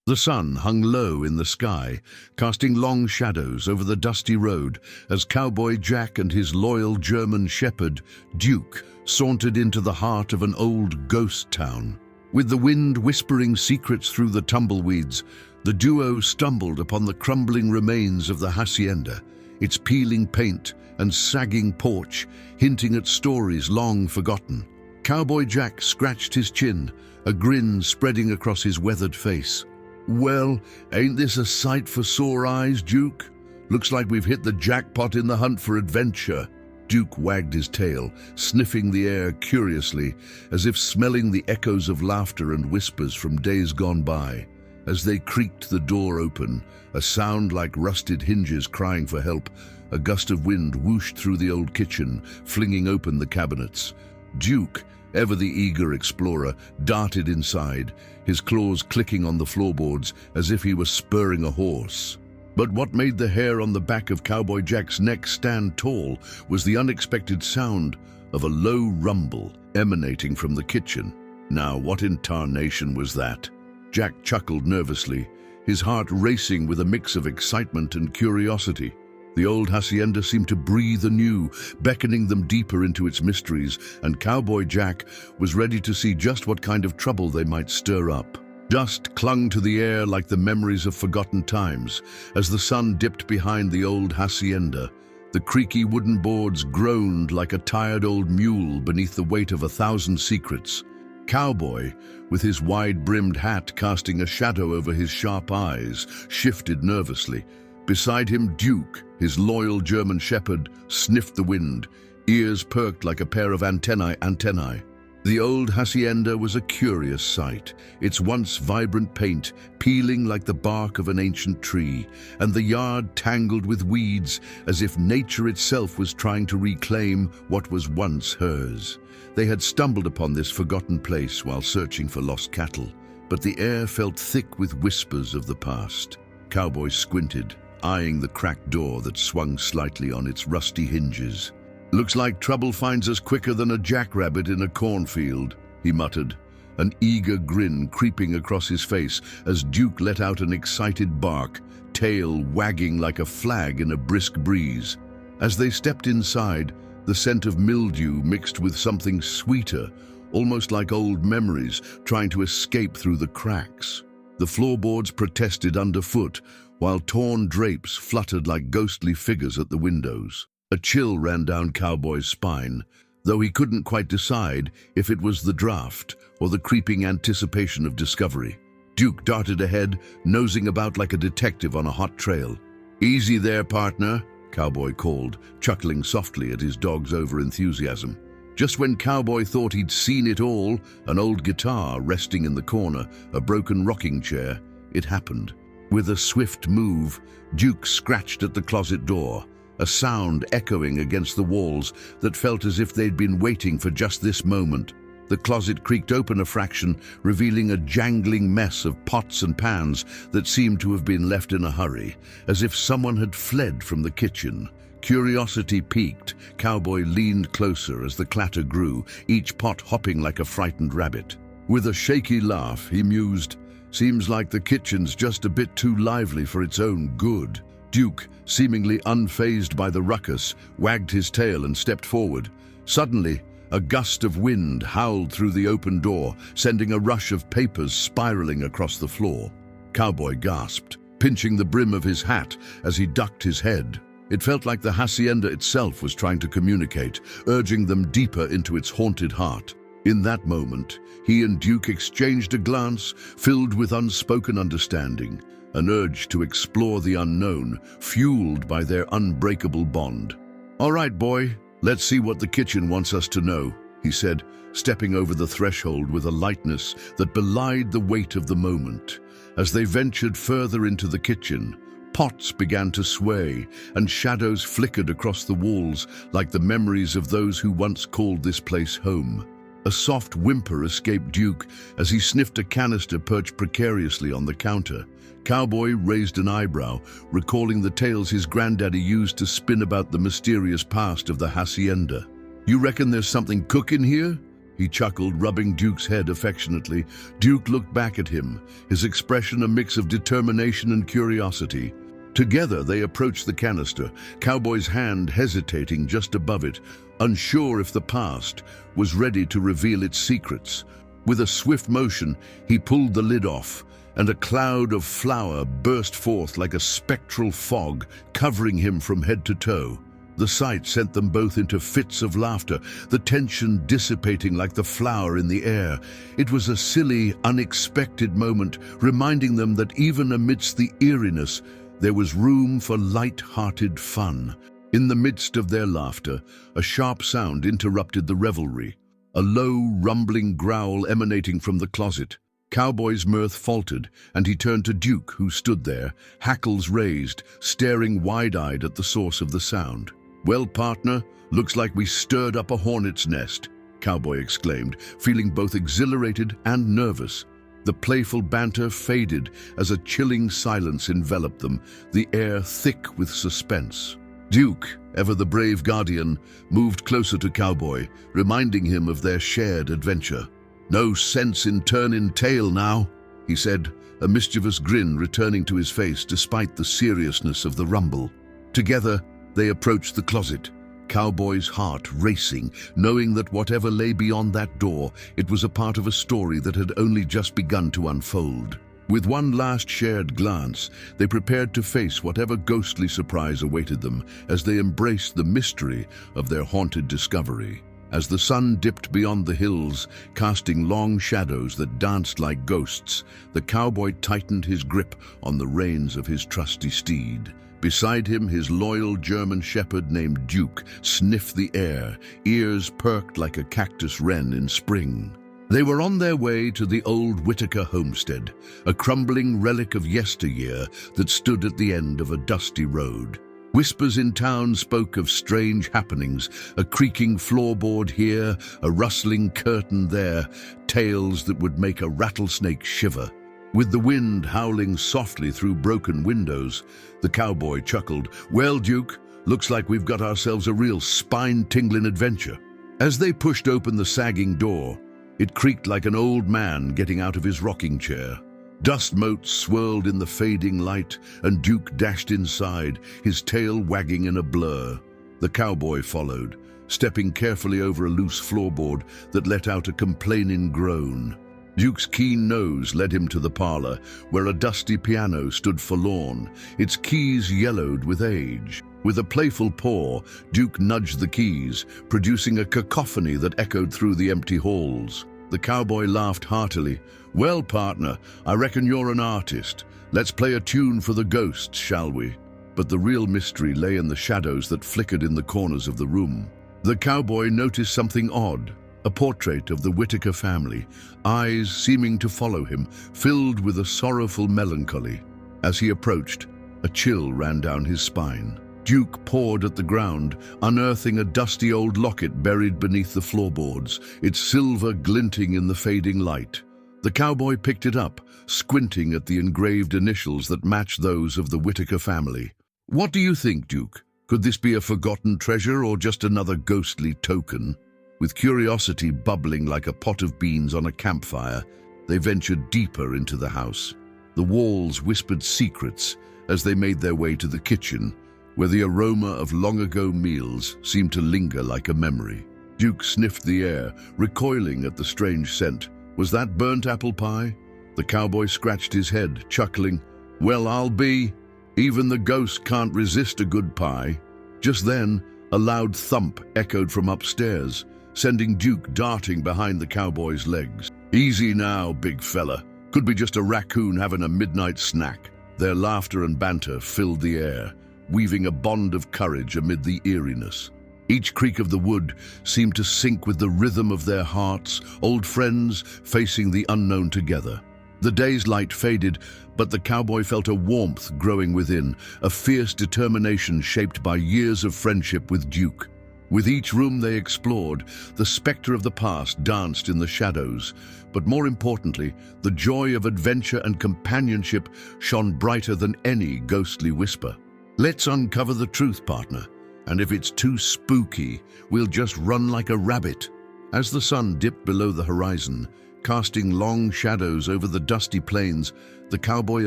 The sun hung low in the sky, casting long shadows over the dusty road as Cowboy Jack and his loyal German shepherd, Duke, sauntered into the heart of an old ghost town. With the wind whispering secrets through the tumbleweeds, the duo stumbled upon the crumbling remains of the hacienda, its peeling paint and sagging porch hinting at stories long forgotten. Cowboy Jack scratched his chin, a grin spreading across his weathered face. "Well, ain't this a sight for sore eyes, Duke? Looks like we've hit the jackpot in the hunt for adventure." Duke wagged his tail, sniffing the air curiously, as if smelling the echoes of laughter and whispers from days gone by. As they creaked the door open, a sound like rusted hinges crying for help, a gust of wind whooshed through the old kitchen, flinging open the cabinets. Duke, ever the eager explorer, darted inside, his claws clicking on the floorboards as if he were spurring a horse. But what made the hair on the back of Cowboy Jack's neck stand tall was the unexpected sound of a low rumble emanating from the kitchen. Now, what in tarnation was that? Jack chuckled nervously, his heart racing with a mix of excitement and curiosity. The old hacienda seemed to breathe anew, beckoning them deeper into its mysteries, and Cowboy Jack was ready to see just what kind of trouble they might stir up. Dust clung to the air like the memories of forgotten times. As the sun dipped behind the old hacienda, the creaky wooden boards groaned like a tired old mule beneath the weight of 1,000 secrets. Cowboy, with his wide-brimmed hat casting a shadow over his sharp eyes, shifted nervously. Beside him, Duke, his loyal German shepherd, sniffed the wind, ears perked like a pair of antennae. The old hacienda was a curious sight, its once vibrant paint peeling like the bark of an ancient tree, and the yard tangled with weeds as if nature itself was trying to reclaim what was once hers. They had stumbled upon this forgotten place while searching for lost cattle, but the air felt thick with whispers of the past. Cowboy squinted, eyeing the cracked door that swung slightly on its rusty hinges. "Looks like trouble finds us quicker than a jackrabbit in a cornfield," he muttered, an eager grin creeping across his face as Duke let out an excited bark, tail wagging like a flag in a brisk breeze. As they stepped inside, the scent of mildew mixed with something sweeter, almost like old memories trying to escape through the cracks. The floorboards protested underfoot, while torn drapes fluttered like ghostly figures at the windows. A chill ran down Cowboy's spine, though he couldn't quite decide if it was the draft or the creeping anticipation of discovery. Duke darted ahead, nosing about like a detective on a hot trail. "Easy there, partner," Cowboy called, chuckling softly at his dog's over-enthusiasm. Just when Cowboy thought he'd seen it all, an old guitar resting in the corner, a broken rocking chair, it happened. With a swift move, Duke scratched at the closet door, a sound echoing against the walls that felt as if they'd been waiting for just this moment. The closet creaked open a fraction, revealing a jangling mess of pots and pans that seemed to have been left in a hurry, as if someone had fled from the kitchen. Curiosity piqued, Cowboy leaned closer as the clatter grew, each pot hopping like a frightened rabbit. With a shaky laugh, he mused, "Seems like the kitchen's just a bit too lively for its own good." Duke, seemingly unfazed by the ruckus, wagged his tail and stepped forward. Suddenly, a gust of wind howled through the open door, sending a rush of papers spiraling across the floor. Cowboy gasped, pinching the brim of his hat as he ducked his head. It felt like the hacienda itself was trying to communicate, urging them deeper into its haunted heart. In that moment, he and Duke exchanged a glance filled with unspoken understanding, an urge to explore the unknown, fueled by their unbreakable bond. "All right, boy, let's see what the kitchen wants us to know," he said, stepping over the threshold with a lightness that belied the weight of the moment. As they ventured further into the kitchen, pots began to sway, and shadows flickered across the walls like the memories of those who once called this place home. A soft whimper escaped Duke as he sniffed a canister perched precariously on the counter. Cowboy raised an eyebrow, recalling the tales his granddaddy used to spin about the mysterious past of the hacienda. "You reckon there's something cooking here?" he chuckled, rubbing Duke's head affectionately. Duke looked back at him, his expression a mix of determination and curiosity. Together they approached the canister, Cowboy's hand hesitating just above it, unsure if the past was ready to reveal its secrets. With a swift motion, he pulled the lid off, and a cloud of flour burst forth like a spectral fog, covering him from head to toe. The sight sent them both into fits of laughter, the tension dissipating like the flour in the air. It was a silly, unexpected moment, reminding them that even amidst the eeriness, there was room for light-hearted fun. In the midst of their laughter, a sharp sound interrupted the revelry, a low, rumbling growl emanating from the closet. Cowboy's mirth faltered, and he turned to Duke, who stood there, hackles raised, staring wide-eyed at the source of the sound. "Well, partner, looks like we stirred up a hornet's nest," Cowboy exclaimed, feeling both exhilarated and nervous. The playful banter faded as a chilling silence enveloped them, the air thick with suspense. Duke, ever the brave guardian, moved closer to Cowboy, reminding him of their shared adventure. "No sense in turning tail now," he said, a mischievous grin returning to his face despite the seriousness of the rumble. Together, they approached the closet, Cowboy's heart racing, knowing that whatever lay beyond that door, it was a part of a story that had only just begun to unfold. With one last shared glance, they prepared to face whatever ghostly surprise awaited them as they embraced the mystery of their haunted discovery. As the sun dipped beyond the hills, casting long shadows that danced like ghosts, the cowboy tightened his grip on the reins of his trusty steed. Beside him, his loyal German shepherd named Duke sniffed the air, ears perked like a cactus wren in spring. They were on their way to the old Whitaker homestead, a crumbling relic of yesteryear that stood at the end of a dusty road. Whispers in town spoke of strange happenings, a creaking floorboard here, a rustling curtain there, tales that would make a rattlesnake shiver. With the wind howling softly through broken windows, the cowboy chuckled, "Well, Duke, looks like we've got ourselves a real spine-tingling adventure." As they pushed open the sagging door, it creaked like an old man getting out of his rocking chair. Dust motes swirled in the fading light, and Duke dashed inside, his tail wagging in a blur. The cowboy followed, stepping carefully over a loose floorboard that let out a complaining groan. Duke's keen nose led him to the parlor, where a dusty piano stood forlorn, its keys yellowed with age. With a playful paw, Duke nudged the keys, producing a cacophony that echoed through the empty halls. The cowboy laughed heartily. "Well, partner, I reckon you're an artist. Let's play a tune for the ghosts, shall we?" But the real mystery lay in the shadows that flickered in the corners of the room. The cowboy noticed something odd. A portrait of the Whitaker family, eyes seeming to follow him, filled with a sorrowful melancholy. As he approached, a chill ran down his spine. Duke pawed at the ground, unearthing a dusty old locket buried beneath the floorboards, its silver glinting in the fading light. The cowboy picked it up, squinting at the engraved initials that matched those of the Whitaker family. "What do you think, Duke? Could this be a forgotten treasure or just another ghostly token?" With curiosity bubbling like a pot of beans on a campfire, they ventured deeper into the house. The walls whispered secrets as they made their way to the kitchen, where the aroma of long-ago meals seemed to linger like a memory. Duke sniffed the air, recoiling at the strange scent. Was that burnt apple pie? The cowboy scratched his head, chuckling. "Well, I'll be. Even the ghost can't resist a good pie." Just then, a loud thump echoed from upstairs, sending Duke darting behind the cowboy's legs. "Easy now, big fella. Could be just a raccoon having a midnight snack." Their laughter and banter filled the air, weaving a bond of courage amid the eeriness. Each creak of the wood seemed to sync with the rhythm of their hearts, old friends facing the unknown together. The day's light faded, but the cowboy felt a warmth growing within, a fierce determination shaped by years of friendship with Duke. With each room they explored, the specter of the past danced in the shadows, but more importantly, the joy of adventure and companionship shone brighter than any ghostly whisper. "Let's uncover the truth, partner, and if it's too spooky, we'll just run like a rabbit." As the sun dipped below the horizon, casting long shadows over the dusty plains, the cowboy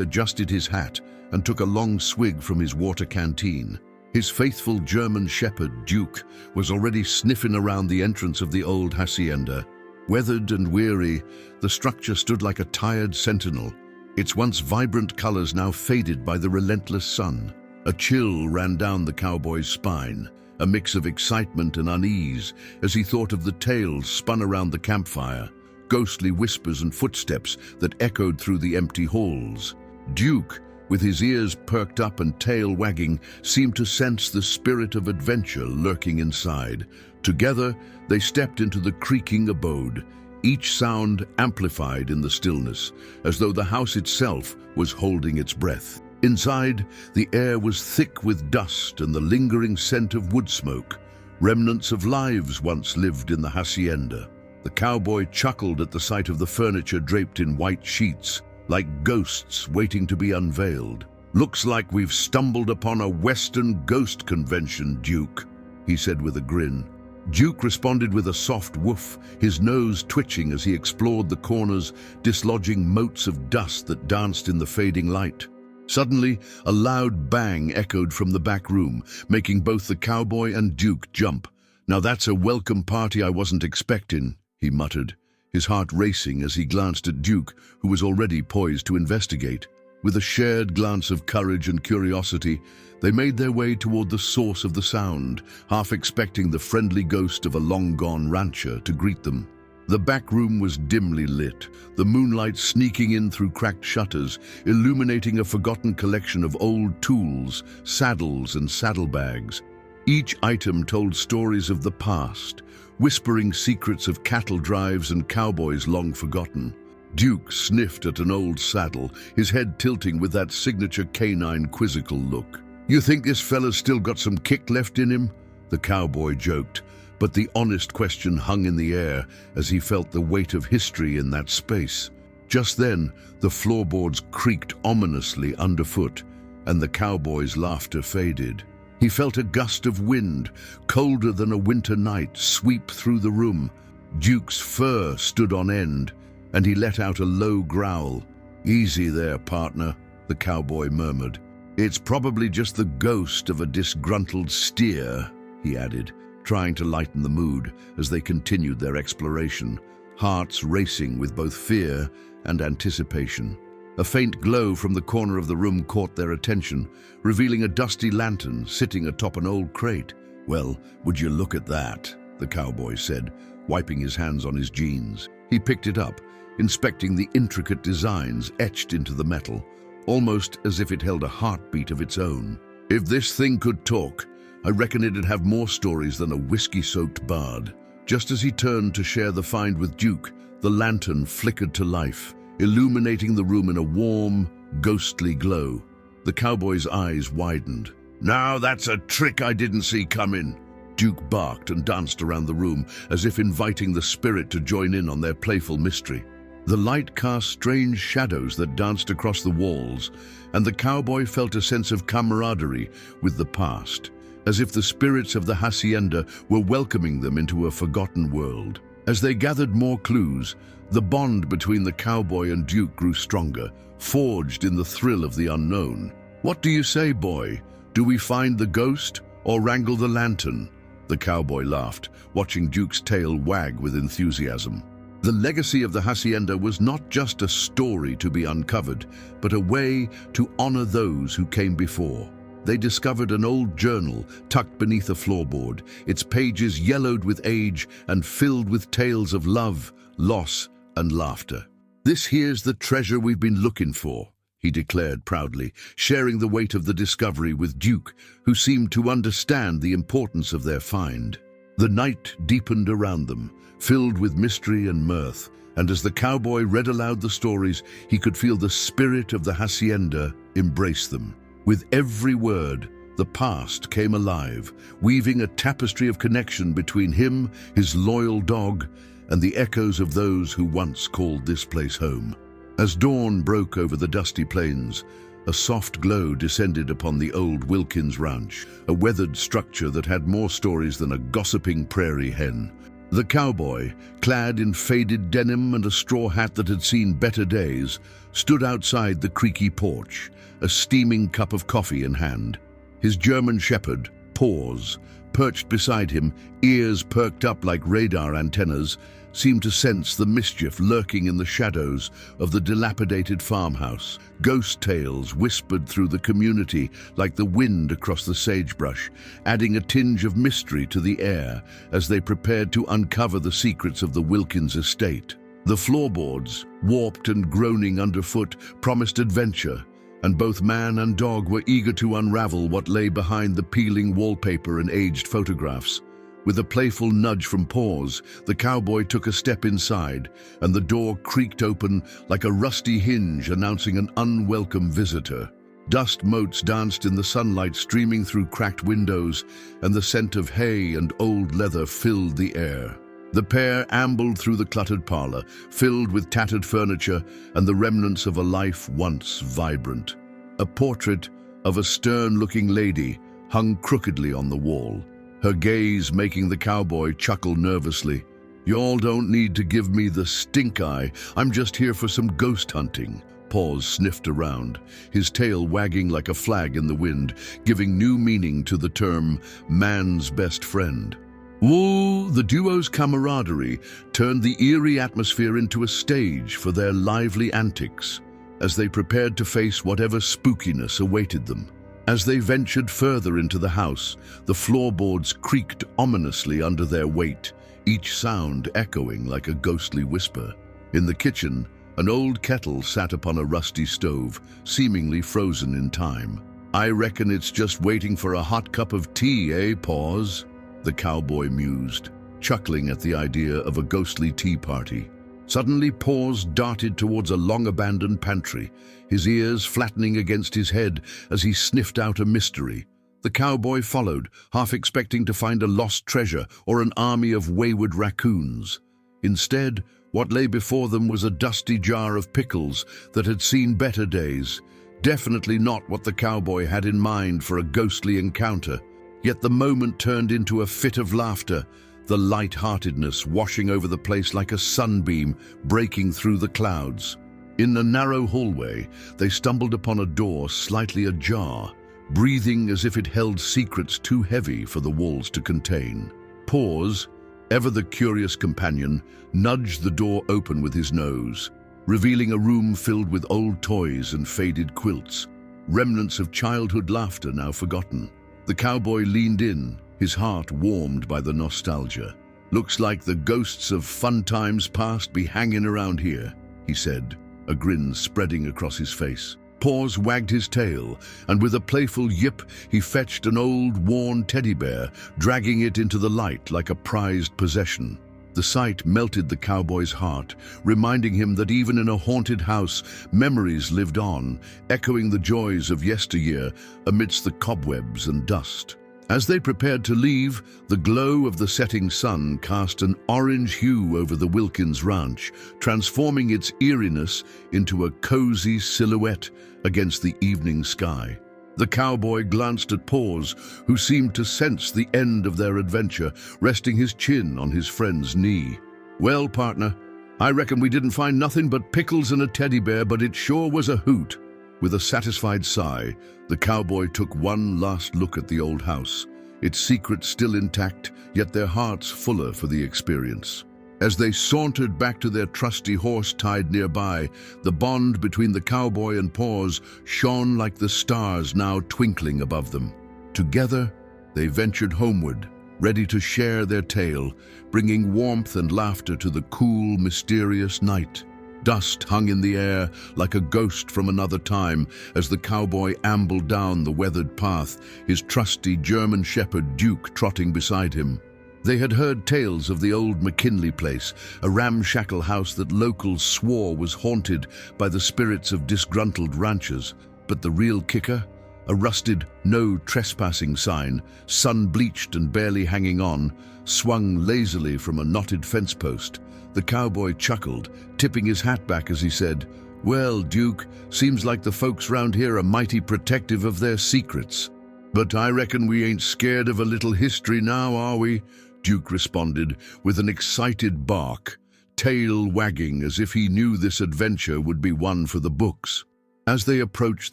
adjusted his hat and took a long swig from his water canteen. His faithful German shepherd, Duke, was already sniffing around the entrance of the old hacienda. Weathered and weary, the structure stood like a tired sentinel, its once vibrant colors now faded by the relentless sun. A chill ran down the cowboy's spine, a mix of excitement and unease as he thought of the tales spun around the campfire, ghostly whispers and footsteps that echoed through the empty halls. Duke, with his ears perked up and tail wagging, seemed to sense the spirit of adventure lurking inside. Together, they stepped into the creaking abode, each sound amplified in the stillness, as though the house itself was holding its breath. Inside, the air was thick with dust and the lingering scent of wood smoke, remnants of lives once lived in the hacienda. The cowboy chuckled at the sight of the furniture draped in white sheets, like ghosts waiting to be unveiled. "Looks like we've stumbled upon a Western ghost convention, Duke," he said with a grin. Duke responded with a soft woof, his nose twitching as he explored the corners, dislodging motes of dust that danced in the fading light. Suddenly, a loud bang echoed from the back room, making both the cowboy and Duke jump. "Now that's a welcome party I wasn't expecting," he muttered, his heart racing as he glanced at Duke, who was already poised to investigate. With a shared glance of courage and curiosity, they made their way toward the source of the sound, half expecting the friendly ghost of a long-gone rancher to greet them. The back room was dimly lit, the moonlight sneaking in through cracked shutters, illuminating a forgotten collection of old tools, saddles, and saddlebags. Each item told stories of the past, whispering secrets of cattle drives and cowboys long forgotten. Duke sniffed at an old saddle, his head tilting with that signature canine quizzical look. "You think this fella's still got some kick left in him?" the cowboy joked, but the honest question hung in the air as he felt the weight of history in that space. Just then, the floorboards creaked ominously underfoot, and the cowboy's laughter faded. He felt a gust of wind, colder than a winter night, sweep through the room. Duke's fur stood on end, and he let out a low growl. "Easy there, partner," the cowboy murmured. "It's probably just the ghost of a disgruntled steer," he added, trying to lighten the mood as they continued their exploration, hearts racing with both fear and anticipation. A faint glow from the corner of the room caught their attention, revealing a dusty lantern sitting atop an old crate. "Well, would you look at that?" the cowboy said, wiping his hands on his jeans. He picked it up, inspecting the intricate designs etched into the metal, almost as if it held a heartbeat of its own. "If this thing could talk, I reckon it'd have more stories than a whiskey-soaked bard." Just as he turned to share the find with Duke, the lantern flickered to life, illuminating the room in a warm, ghostly glow. The cowboy's eyes widened. "Now that's a trick I didn't see coming." Duke barked and danced around the room, as if inviting the spirit to join in on their playful mystery. The light cast strange shadows that danced across the walls, and the cowboy felt a sense of camaraderie with the past, as if the spirits of the hacienda were welcoming them into a forgotten world. As they gathered more clues, the bond between the cowboy and Duke grew stronger, forged in the thrill of the unknown. "What do you say, boy? Do we find the ghost or wrangle the lantern?" The cowboy laughed, watching Duke's tail wag with enthusiasm. The legacy of the hacienda was not just a story to be uncovered, but a way to honor those who came before. They discovered an old journal tucked beneath a floorboard, its pages yellowed with age and filled with tales of love, loss, and laughter. "This here's the treasure we've been looking for," he declared proudly, sharing the weight of the discovery with Duke, who seemed to understand the importance of their find. The night deepened around them, filled with mystery and mirth, and as the cowboy read aloud the stories, he could feel the spirit of the hacienda embrace them. With every word, the past came alive, weaving a tapestry of connection between him, his loyal dog, and the echoes of those who once called this place home. As dawn broke over the dusty plains, a soft glow descended upon the old Wilkins Ranch, a weathered structure that had more stories than a gossiping prairie hen. The cowboy, clad in faded denim and a straw hat that had seen better days, stood outside the creaky porch, a steaming cup of coffee in hand. His German shepherd, Paws, perched beside him, ears perked up like radar antennas, seemed to sense the mischief lurking in the shadows of the dilapidated farmhouse. Ghost tales whispered through the community like the wind across the sagebrush, adding a tinge of mystery to the air as they prepared to uncover the secrets of the Wilkins estate. The floorboards, warped and groaning underfoot, promised adventure, and both man and dog were eager to unravel what lay behind the peeling wallpaper and aged photographs. With a playful nudge from Paws, the cowboy took a step inside, and the door creaked open like a rusty hinge announcing an unwelcome visitor. Dust motes danced in the sunlight streaming through cracked windows, and the scent of hay and old leather filled the air. The pair ambled through the cluttered parlor, filled with tattered furniture and the remnants of a life once vibrant. A portrait of a stern-looking lady hung crookedly on the wall, her gaze making the cowboy chuckle nervously. "Y'all don't need to give me the stink eye. I'm just here for some ghost hunting." Paws sniffed around, his tail wagging like a flag in the wind, giving new meaning to the term man's best friend. Whoa, the duo's camaraderie turned the eerie atmosphere into a stage for their lively antics as they prepared to face whatever spookiness awaited them. As they ventured further into the house, the floorboards creaked ominously under their weight, each sound echoing like a ghostly whisper. In the kitchen, an old kettle sat upon a rusty stove, seemingly frozen in time. "I reckon it's just waiting for a hot cup of tea, eh, Paws?" the cowboy mused, chuckling at the idea of a ghostly tea party. Suddenly, Paws darted towards a long-abandoned pantry, his ears flattening against his head as he sniffed out a mystery. The cowboy followed, half expecting to find a lost treasure or an army of wayward raccoons. Instead, what lay before them was a dusty jar of pickles that had seen better days, definitely not what the cowboy had in mind for a ghostly encounter. Yet the moment turned into a fit of laughter, the light-heartedness washing over the place like a sunbeam breaking through the clouds. In the narrow hallway, they stumbled upon a door slightly ajar, breathing as if it held secrets too heavy for the walls to contain. Paws, ever the curious companion, nudged the door open with his nose, revealing a room filled with old toys and faded quilts, remnants of childhood laughter now forgotten. The cowboy leaned in, his heart warmed by the nostalgia. "Looks like the ghosts of fun times past be hanging around here," he said, a grin spreading across his face. Paws wagged his tail, and with a playful yip, he fetched an old, worn teddy bear, dragging it into the light like a prized possession. The sight melted the cowboy's heart, reminding him that even in a haunted house, memories lived on, echoing the joys of yesteryear amidst the cobwebs and dust. As they prepared to leave, the glow of the setting sun cast an orange hue over the Wilkins ranch, transforming its eeriness into a cozy silhouette against the evening sky. The cowboy glanced at Paws, who seemed to sense the end of their adventure, resting his chin on his friend's knee. "Well, partner, I reckon we didn't find nothing but pickles and a teddy bear, but it sure was a hoot." With a satisfied sigh, the cowboy took one last look at the old house, its secrets still intact, yet their hearts fuller for the experience. As they sauntered back to their trusty horse tied nearby, the bond between the cowboy and Paws shone like the stars now twinkling above them. Together, they ventured homeward, ready to share their tale, bringing warmth and laughter to the cool, mysterious night. Dust hung in the air like a ghost from another time as the cowboy ambled down the weathered path, his trusty German shepherd Duke trotting beside him. They had heard tales of the old McKinley place, a ramshackle house that locals swore was haunted by the spirits of disgruntled ranchers. But the real kicker? A rusted "No Trespassing" sign, sun-bleached and barely hanging on, swung lazily from a knotted fence post. The cowboy chuckled, tipping his hat back as he said, "Well, Duke, seems like the folks round here are mighty protective of their secrets. But I reckon we ain't scared of a little history now, are we?" Duke responded with an excited bark, tail wagging as if he knew this adventure would be one for the books. As they approached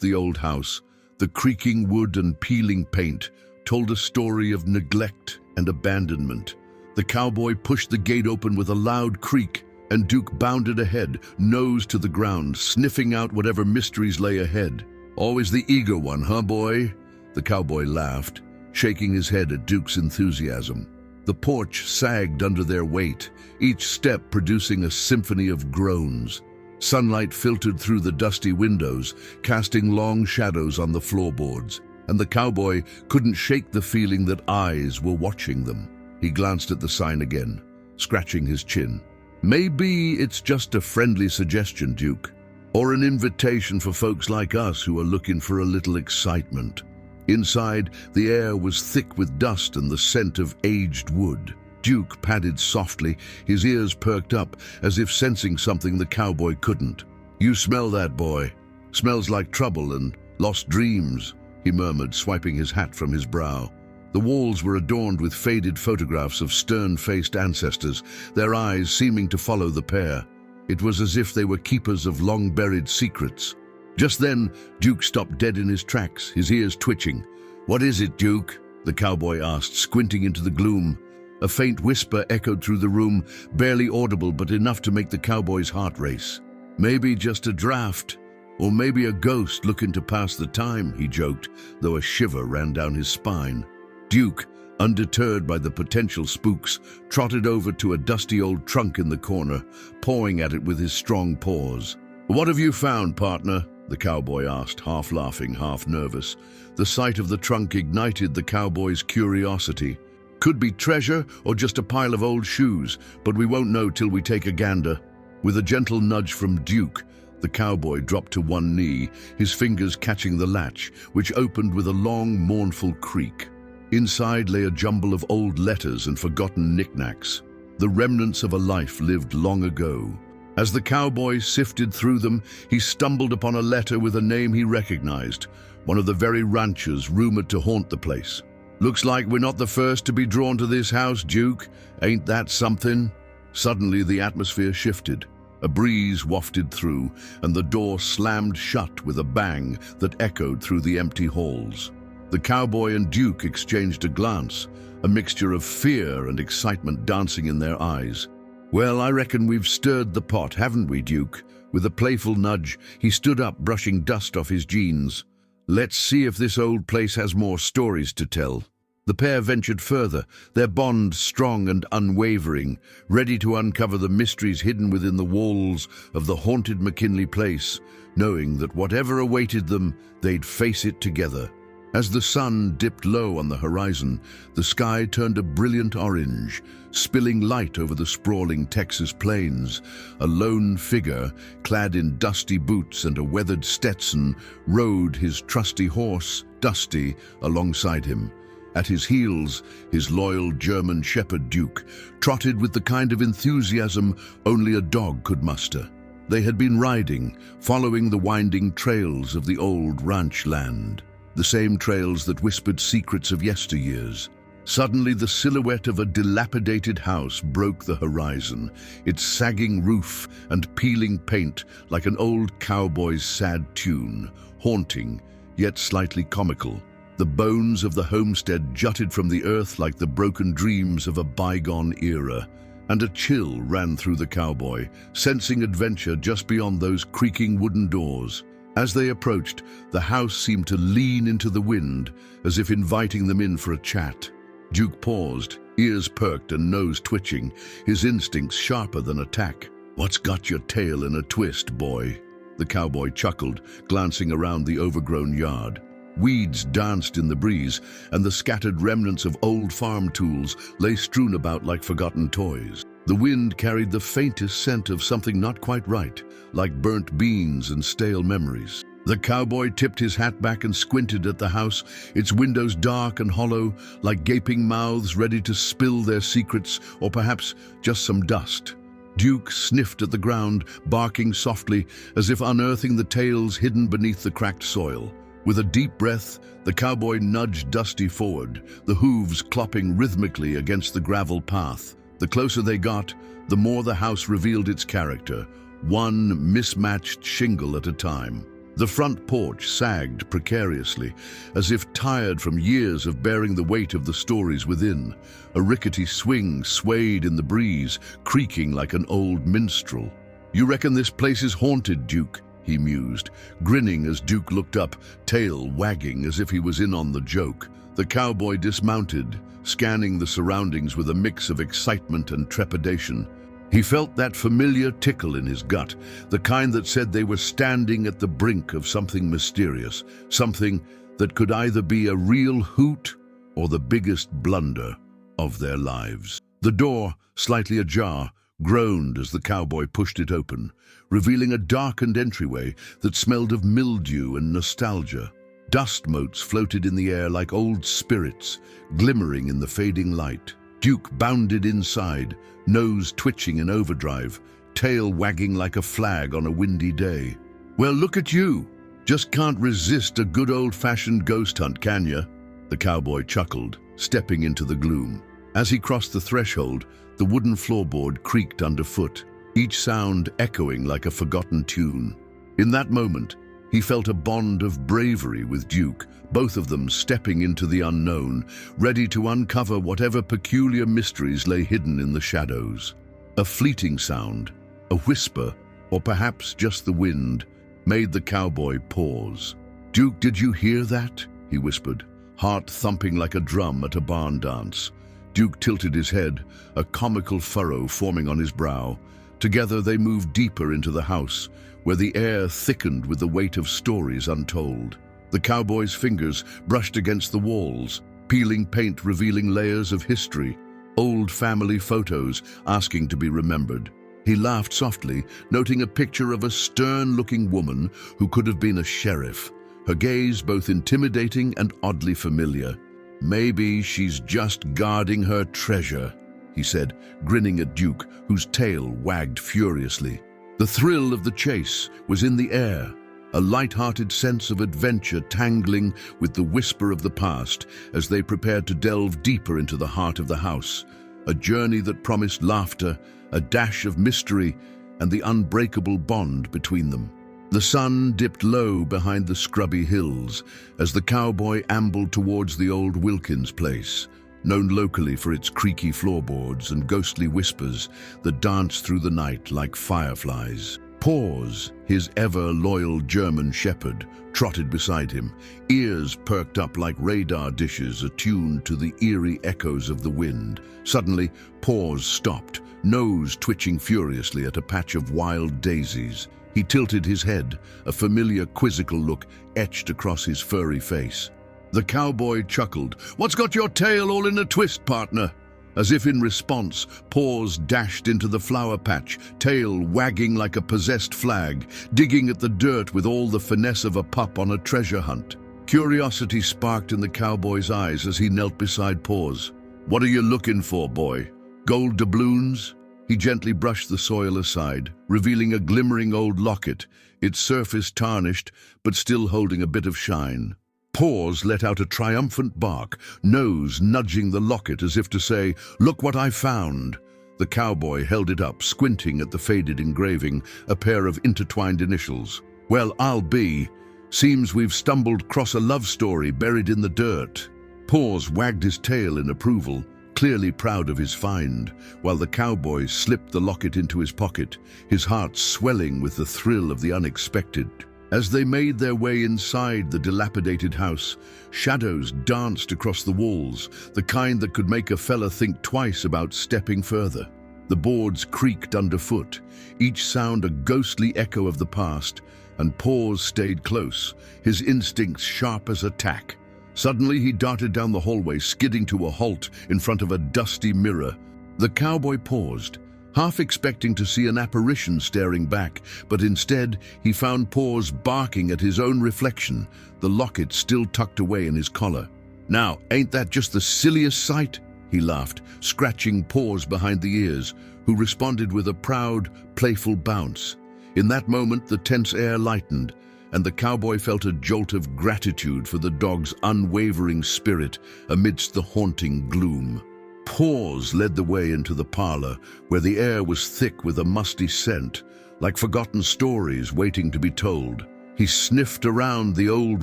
the old house, the creaking wood and peeling paint told a story of neglect and abandonment. The cowboy pushed the gate open with a loud creak, and Duke bounded ahead, nose to the ground, sniffing out whatever mysteries lay ahead. "Always the eager one, huh, boy?" The cowboy laughed, shaking his head at Duke's enthusiasm. The porch sagged under their weight, each step producing a symphony of groans. Sunlight filtered through the dusty windows, casting long shadows on the floorboards, and the cowboy couldn't shake the feeling that eyes were watching them. He glanced at the sign again, scratching his chin. "Maybe it's just a friendly suggestion, Duke, or an invitation for folks like us who are looking for a little excitement." Inside, the air was thick with dust and the scent of aged wood. Duke padded softly, his ears perked up, as if sensing something the cowboy couldn't. "You smell that, boy? Smells like trouble and lost dreams," he murmured, swiping his hat from his brow. The walls were adorned with faded photographs of stern-faced ancestors, their eyes seeming to follow the pair. It was as if they were keepers of long-buried secrets. Just then, Duke stopped dead in his tracks, his ears twitching. "What is it, Duke?" the cowboy asked, squinting into the gloom. A faint whisper echoed through the room, barely audible but enough to make the cowboy's heart race. "Maybe just a draft, or maybe a ghost looking to pass the time," he joked, though a shiver ran down his spine. Duke, undeterred by the potential spooks, trotted over to a dusty old trunk in the corner, pawing at it with his strong paws. "What have you found, partner?" the cowboy asked, half laughing, half nervous. The sight of the trunk ignited the cowboy's curiosity. "Could be treasure or just a pile of old shoes, but we won't know till we take a gander." With a gentle nudge from Duke, the cowboy dropped to one knee, his fingers catching the latch, which opened with a long, mournful creak. Inside lay a jumble of old letters and forgotten knickknacks, the remnants of a life lived long ago. As the cowboy sifted through them, he stumbled upon a letter with a name he recognized, one of the very ranchers rumored to haunt the place. "Looks like we're not the first to be drawn to this house, Duke. Ain't that something?" Suddenly the atmosphere shifted. A breeze wafted through, and the door slammed shut with a bang that echoed through the empty halls. The cowboy and Duke exchanged a glance, a mixture of fear and excitement dancing in their eyes. "Well, I reckon we've stirred the pot, haven't we, Duke?" With a playful nudge, he stood up, brushing dust off his jeans. "Let's see if this old place has more stories to tell." The pair ventured further, their bond strong and unwavering, ready to uncover the mysteries hidden within the walls of the haunted McKinley place, knowing that whatever awaited them, they'd face it together. As the sun dipped low on the horizon, the sky turned a brilliant orange, spilling light over the sprawling Texas plains. A lone figure, clad in dusty boots and a weathered Stetson, rode his trusty horse, Dusty, alongside him. At his heels, his loyal German shepherd Duke trotted with the kind of enthusiasm only a dog could muster. They had been riding, following the winding trails of the old ranch land, the same trails that whispered secrets of yesteryears. Suddenly, the silhouette of a dilapidated house broke the horizon, its sagging roof and peeling paint like an old cowboy's sad tune, haunting, yet slightly comical. The bones of the homestead jutted from the earth like the broken dreams of a bygone era, and a chill ran through the cowboy, sensing adventure just beyond those creaking wooden doors. As they approached, the house seemed to lean into the wind, as if inviting them in for a chat. Duke paused, ears perked and nose twitching, his instincts sharper than attack. "What's got your tail in a twist, boy?" The cowboy chuckled, glancing around the overgrown yard. Weeds danced in the breeze, and the scattered remnants of old farm tools lay strewn about like forgotten toys. The wind carried the faintest scent of something not quite right, like burnt beans and stale memories. The cowboy tipped his hat back and squinted at the house, its windows dark and hollow, like gaping mouths ready to spill their secrets, or perhaps just some dust. Duke sniffed at the ground, barking softly, as if unearthing the tales hidden beneath the cracked soil. With a deep breath, the cowboy nudged Dusty forward, the hooves clopping rhythmically against the gravel path. The closer they got, the more the house revealed its character, one mismatched shingle at a time. The front porch sagged precariously, as if tired from years of bearing the weight of the stories within. A rickety swing swayed in the breeze, creaking like an old minstrel. "You reckon this place is haunted, Duke?" he mused, grinning as Duke looked up, tail wagging as if he was in on the joke. The cowboy dismounted, scanning the surroundings with a mix of excitement and trepidation. He felt that familiar tickle in his gut, the kind that said they were standing at the brink of something mysterious, something that could either be a real hoot or the biggest blunder of their lives. The door, slightly ajar, groaned as the cowboy pushed it open, revealing a darkened entryway that smelled of mildew and nostalgia. Dust motes floated in the air like old spirits, glimmering in the fading light. Duke bounded inside, nose twitching in overdrive, tail wagging like a flag on a windy day. "Well, look at you. Just can't resist a good old-fashioned ghost hunt, can ya?" The cowboy chuckled, stepping into the gloom. As he crossed the threshold, the wooden floorboard creaked underfoot, each sound echoing like a forgotten tune. In that moment, he felt a bond of bravery with Duke, both of them stepping into the unknown, ready to uncover whatever peculiar mysteries lay hidden in the shadows. A fleeting sound, a whisper, or perhaps just the wind, made the cowboy pause. "Duke, did you hear that?" he whispered, heart thumping like a drum at a barn dance. Duke tilted his head, a comical furrow forming on his brow. Together they moved deeper into the house, where the air thickened with the weight of stories untold. The cowboy's fingers brushed against the walls, peeling paint revealing layers of history, old family photos asking to be remembered. He laughed softly, noting a picture of a stern-looking woman who could have been a sheriff, her gaze both intimidating and oddly familiar. "Maybe she's just guarding her treasure," he said, grinning at Duke, whose tail wagged furiously. The thrill of the chase was in the air, a light-hearted sense of adventure tangling with the whisper of the past as they prepared to delve deeper into the heart of the house, a journey that promised laughter, a dash of mystery, and the unbreakable bond between them. The sun dipped low behind the scrubby hills as the cowboy ambled towards the old Wilkins place, known locally for its creaky floorboards and ghostly whispers that danced through the night like fireflies. Paws, his ever-loyal German shepherd, trotted beside him, ears perked up like radar dishes attuned to the eerie echoes of the wind. Suddenly, Paws stopped, nose twitching furiously at a patch of wild daisies. He tilted his head, a familiar quizzical look etched across his furry face. The cowboy chuckled. "What's got your tail all in a twist, partner?" As if in response, Paws dashed into the flower patch, tail wagging like a possessed flag, digging at the dirt with all the finesse of a pup on a treasure hunt. Curiosity sparked in the cowboy's eyes as he knelt beside Paws. "What are you looking for, boy? Gold doubloons?" He gently brushed the soil aside, revealing a glimmering old locket, its surface tarnished, but still holding a bit of shine. Paws let out a triumphant bark, nose nudging the locket as if to say, "Look what I found." The cowboy held it up, squinting at the faded engraving, a pair of intertwined initials. "Well, I'll be. Seems we've stumbled across a love story buried in the dirt." Paws wagged his tail in approval, clearly proud of his find, while the cowboy slipped the locket into his pocket, his heart swelling with the thrill of the unexpected. As they made their way inside the dilapidated house, shadows danced across the walls, the kind that could make a fella think twice about stepping further. The boards creaked underfoot, each sound a ghostly echo of the past, and Paws stayed close, his instincts sharp as a tack. Suddenly he darted down the hallway, skidding to a halt in front of a dusty mirror. The cowboy paused, half expecting to see an apparition staring back, but instead he found Paws barking at his own reflection, the locket still tucked away in his collar. "Now, ain't that just the silliest sight?" he laughed, scratching Paws behind the ears, who responded with a proud, playful bounce. In that moment, the tense air lightened, and the cowboy felt a jolt of gratitude for the dog's unwavering spirit amidst the haunting gloom. Paws led the way into the parlor, where the air was thick with a musty scent, like forgotten stories waiting to be told. He sniffed around the old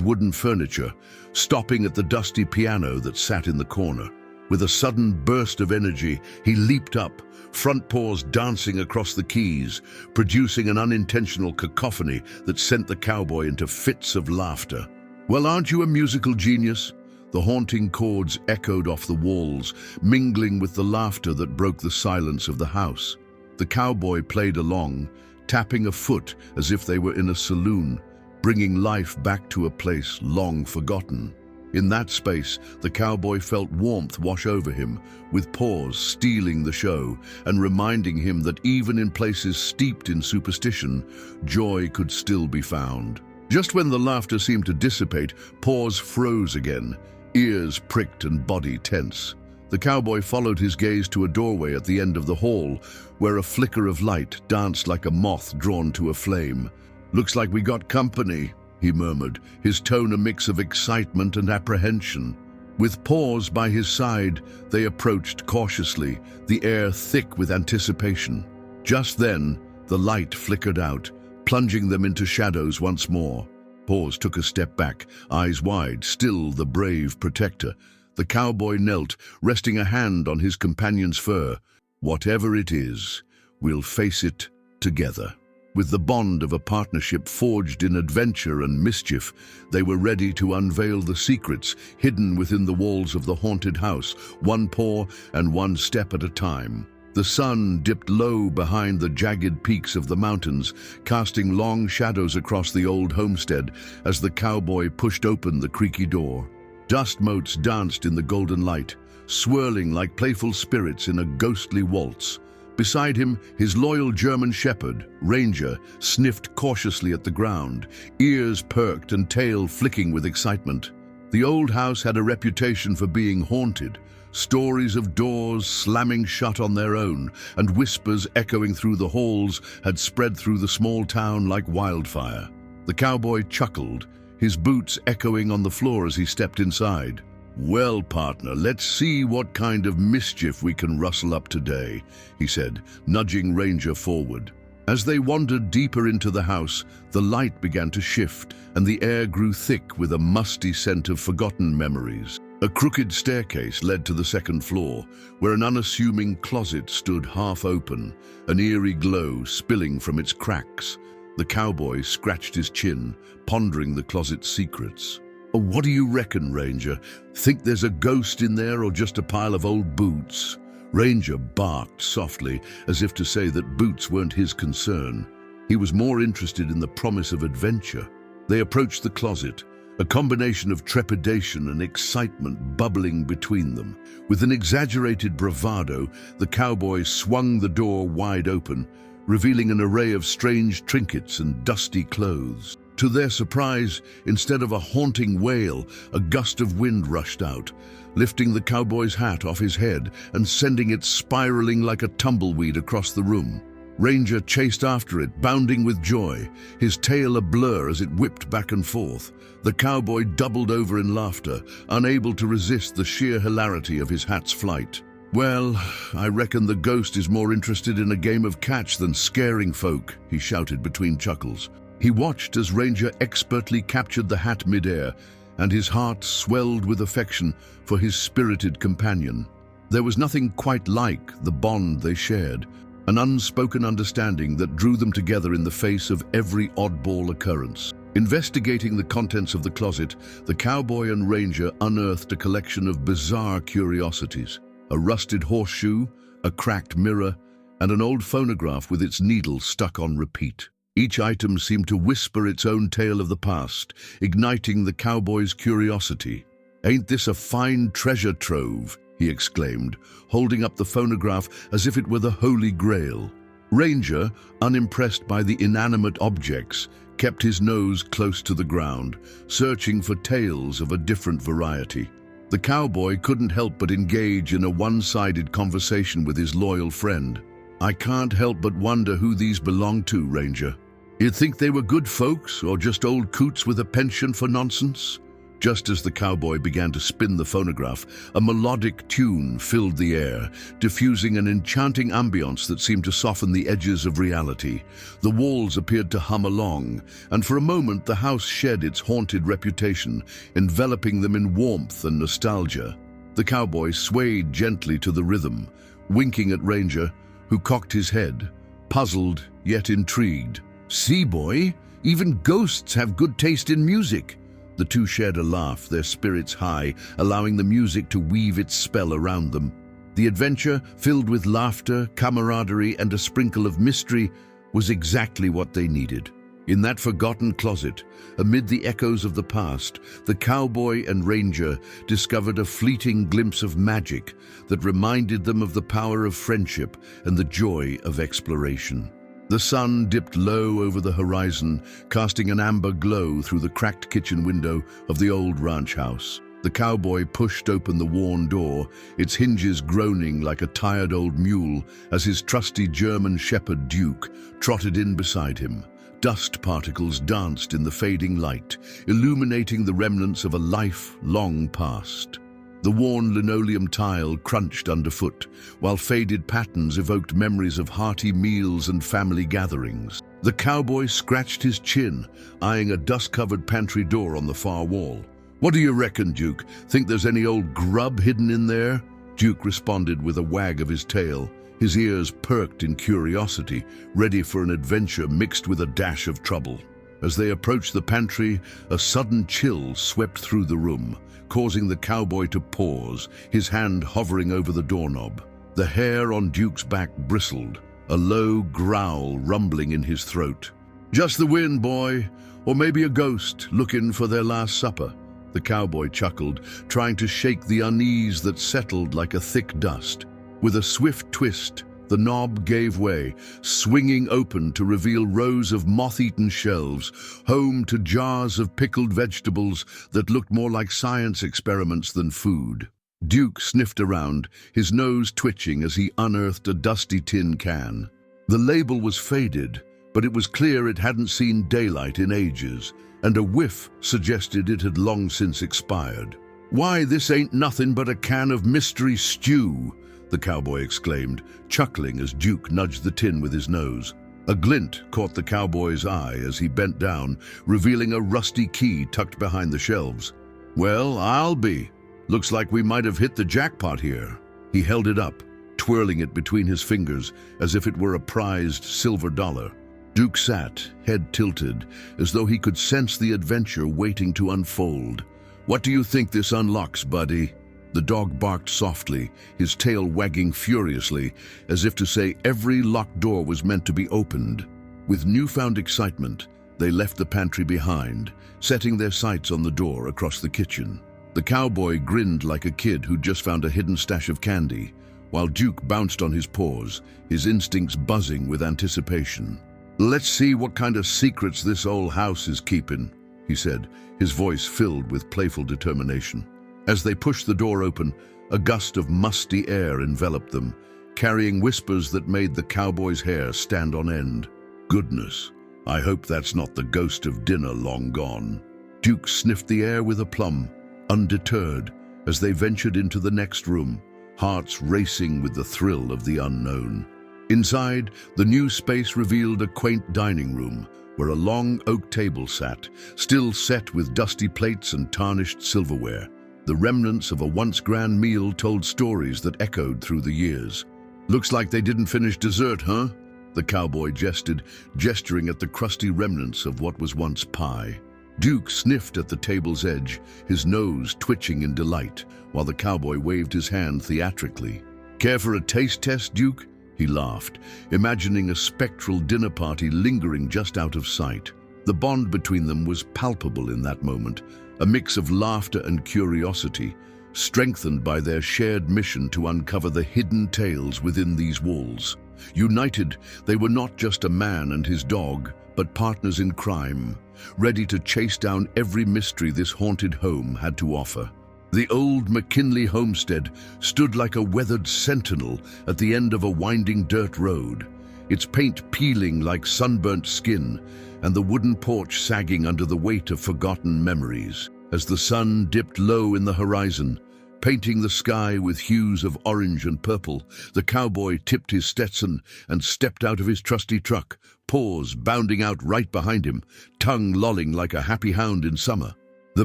wooden furniture, stopping at the dusty piano that sat in the corner. With a sudden burst of energy, he leaped up, front paws dancing across the keys, producing an unintentional cacophony that sent the cowboy into fits of laughter. "Well, aren't you a musical genius?" The haunting chords echoed off the walls, mingling with the laughter that broke the silence of the house. The cowboy played along, tapping a foot as if they were in a saloon, bringing life back to a place long forgotten. In that space, the cowboy felt warmth wash over him, with paws stealing the show and reminding him that even in places steeped in superstition, joy could still be found. Just when the laughter seemed to dissipate, paws froze again, ears pricked and body tense. The cowboy followed his gaze to a doorway at the end of the hall, where a flicker of light danced like a moth drawn to a flame. "Looks like we got company," he murmured, his tone a mix of excitement and apprehension. With Paws by his side, they approached cautiously, the air thick with anticipation. Just then, the light flickered out, plunging them into shadows once more. Paws took a step back, eyes wide, still the brave protector. The cowboy knelt, resting a hand on his companion's fur. "Whatever it is, we'll face it together." With the bond of a partnership forged in adventure and mischief, they were ready to unveil the secrets hidden within the walls of the haunted house, one paw and one step at a time. The sun dipped low behind the jagged peaks of the mountains, casting long shadows across the old homestead as the cowboy pushed open the creaky door. Dust motes danced in the golden light, swirling like playful spirits in a ghostly waltz. Beside him, his loyal German shepherd, Ranger, sniffed cautiously at the ground, ears perked and tail flicking with excitement. The old house had a reputation for being haunted, stories of doors slamming shut on their own and whispers echoing through the halls had spread through the small town like wildfire. The cowboy chuckled, his boots echoing on the floor as he stepped inside. "Well, partner, let's see what kind of mischief we can rustle up today," he said, nudging Ranger forward. As they wandered deeper into the house, the light began to shift, and the air grew thick with a musty scent of forgotten memories. A crooked staircase led to the second floor, where an unassuming closet stood half open, an eerie glow spilling from its cracks. The cowboy scratched his chin, pondering the closet's secrets. "What do you reckon, Ranger? Think there's a ghost in there or just a pile of old boots?" Ranger barked softly, as if to say that boots weren't his concern. He was more interested in the promise of adventure. They approached the closet, a combination of trepidation and excitement bubbling between them. With an exaggerated bravado, the cowboy swung the door wide open, revealing an array of strange trinkets and dusty clothes. To their surprise, instead of a haunting wail, a gust of wind rushed out, lifting the cowboy's hat off his head and sending it spiraling like a tumbleweed across the room. Ranger chased after it, bounding with joy, his tail a blur as it whipped back and forth. The cowboy doubled over in laughter, unable to resist the sheer hilarity of his hat's flight. "Well, I reckon the ghost is more interested in a game of catch than scaring folk," he shouted between chuckles. He watched as Ranger expertly captured the hat midair, and his heart swelled with affection for his spirited companion. There was nothing quite like the bond they shared, an unspoken understanding that drew them together in the face of every oddball occurrence. Investigating the contents of the closet, the cowboy and Ranger unearthed a collection of bizarre curiosities. A rusted horseshoe, a cracked mirror, and an old phonograph with its needle stuck on repeat. Each item seemed to whisper its own tale of the past, igniting the cowboy's curiosity. "Ain't this a fine treasure trove?" he exclaimed, holding up the phonograph as if it were the Holy Grail. Ranger, unimpressed by the inanimate objects, kept his nose close to the ground, searching for tales of a different variety. The cowboy couldn't help but engage in a one-sided conversation with his loyal friend. "I can't help but wonder who these belong to, Ranger." You'd think they were good folks or just old coots with a penchant for nonsense? Just as the cowboy began to spin the phonograph, a melodic tune filled the air, diffusing an enchanting ambience that seemed to soften the edges of reality. The walls appeared to hum along, and for a moment the house shed its haunted reputation, enveloping them in warmth and nostalgia. The cowboy swayed gently to the rhythm, winking at Ranger, who cocked his head, puzzled yet intrigued. "See, boy, even ghosts have good taste in music." The two shared a laugh, their spirits high, allowing the music to weave its spell around them. The adventure, filled with laughter, camaraderie, and a sprinkle of mystery, was exactly what they needed. In that forgotten closet, amid the echoes of the past, the cowboy and Ranger discovered a fleeting glimpse of magic that reminded them of the power of friendship and the joy of exploration. The sun dipped low over the horizon, casting an amber glow through the cracked kitchen window of the old ranch house. The cowboy pushed open the worn door, its hinges groaning like a tired old mule as his trusty German shepherd Duke trotted in beside him. Dust particles danced in the fading light, illuminating the remnants of a life long past. The worn linoleum tile crunched underfoot, while faded patterns evoked memories of hearty meals and family gatherings. The cowboy scratched his chin, eyeing a dust-covered pantry door on the far wall. "What do you reckon, Duke? Think there's any old grub hidden in there?" Duke responded with a wag of his tail, his ears perked in curiosity, ready for an adventure mixed with a dash of trouble. As they approached the pantry, a sudden chill swept through the room, causing the cowboy to pause, his hand hovering over the doorknob. The hair on Duke's back bristled, a low growl rumbling in his throat. "Just the wind, boy, or maybe a ghost looking for their last supper." The cowboy chuckled, trying to shake the unease that settled like a thick dust. With a swift twist, the knob gave way, swinging open to reveal rows of moth-eaten shelves, home to jars of pickled vegetables that looked more like science experiments than food. Duke sniffed around, his nose twitching as he unearthed a dusty tin can. The label was faded, but it was clear it hadn't seen daylight in ages, and a whiff suggested it had long since expired. "Why, this ain't nothing but a can of mystery stew," the cowboy exclaimed, chuckling as Duke nudged the tin with his nose. A glint caught the cowboy's eye as he bent down, revealing a rusty key tucked behind the shelves. "Well, I'll be. Looks like we might have hit the jackpot here." He held it up, twirling it between his fingers as if it were a prized silver dollar. Duke sat, head tilted, as though he could sense the adventure waiting to unfold. "What do you think this unlocks, buddy?" The dog barked softly, his tail wagging furiously, as if to say every locked door was meant to be opened. With newfound excitement, they left the pantry behind, setting their sights on the door across the kitchen. The cowboy grinned like a kid who'd just found a hidden stash of candy, while Duke bounced on his paws, his instincts buzzing with anticipation. "Let's see what kind of secrets this old house is keeping," he said, his voice filled with playful determination. As they pushed the door open, a gust of musty air enveloped them, carrying whispers that made the cowboy's hair stand on end. "Goodness, I hope that's not the ghost of dinner long gone." Duke sniffed the air with aplomb, undeterred, as they ventured into the next room, hearts racing with the thrill of the unknown. Inside, the new space revealed a quaint dining room, where a long oak table sat, still set with dusty plates and tarnished silverware. The remnants of a once grand meal told stories that echoed through the years. "Looks like they didn't finish dessert, huh?" The cowboy jested, gesturing at the crusty remnants of what was once pie. Duke sniffed at the table's edge, his nose twitching in delight, while the cowboy waved his hand theatrically. "Care for a taste test, Duke?" He laughed, imagining a spectral dinner party lingering just out of sight. The bond between them was palpable in that moment, a mix of laughter and curiosity, strengthened by their shared mission to uncover the hidden tales within these walls. United, they were not just a man and his dog, but partners in crime, ready to chase down every mystery this haunted home had to offer. The old McKinley homestead stood like a weathered sentinel at the end of a winding dirt road, its paint peeling like sunburnt skin, and the wooden porch sagging under the weight of forgotten memories. As the sun dipped low in the horizon, painting the sky with hues of orange and purple, the cowboy tipped his Stetson and stepped out of his trusty truck, paws bounding out right behind him, tongue lolling like a happy hound in summer. The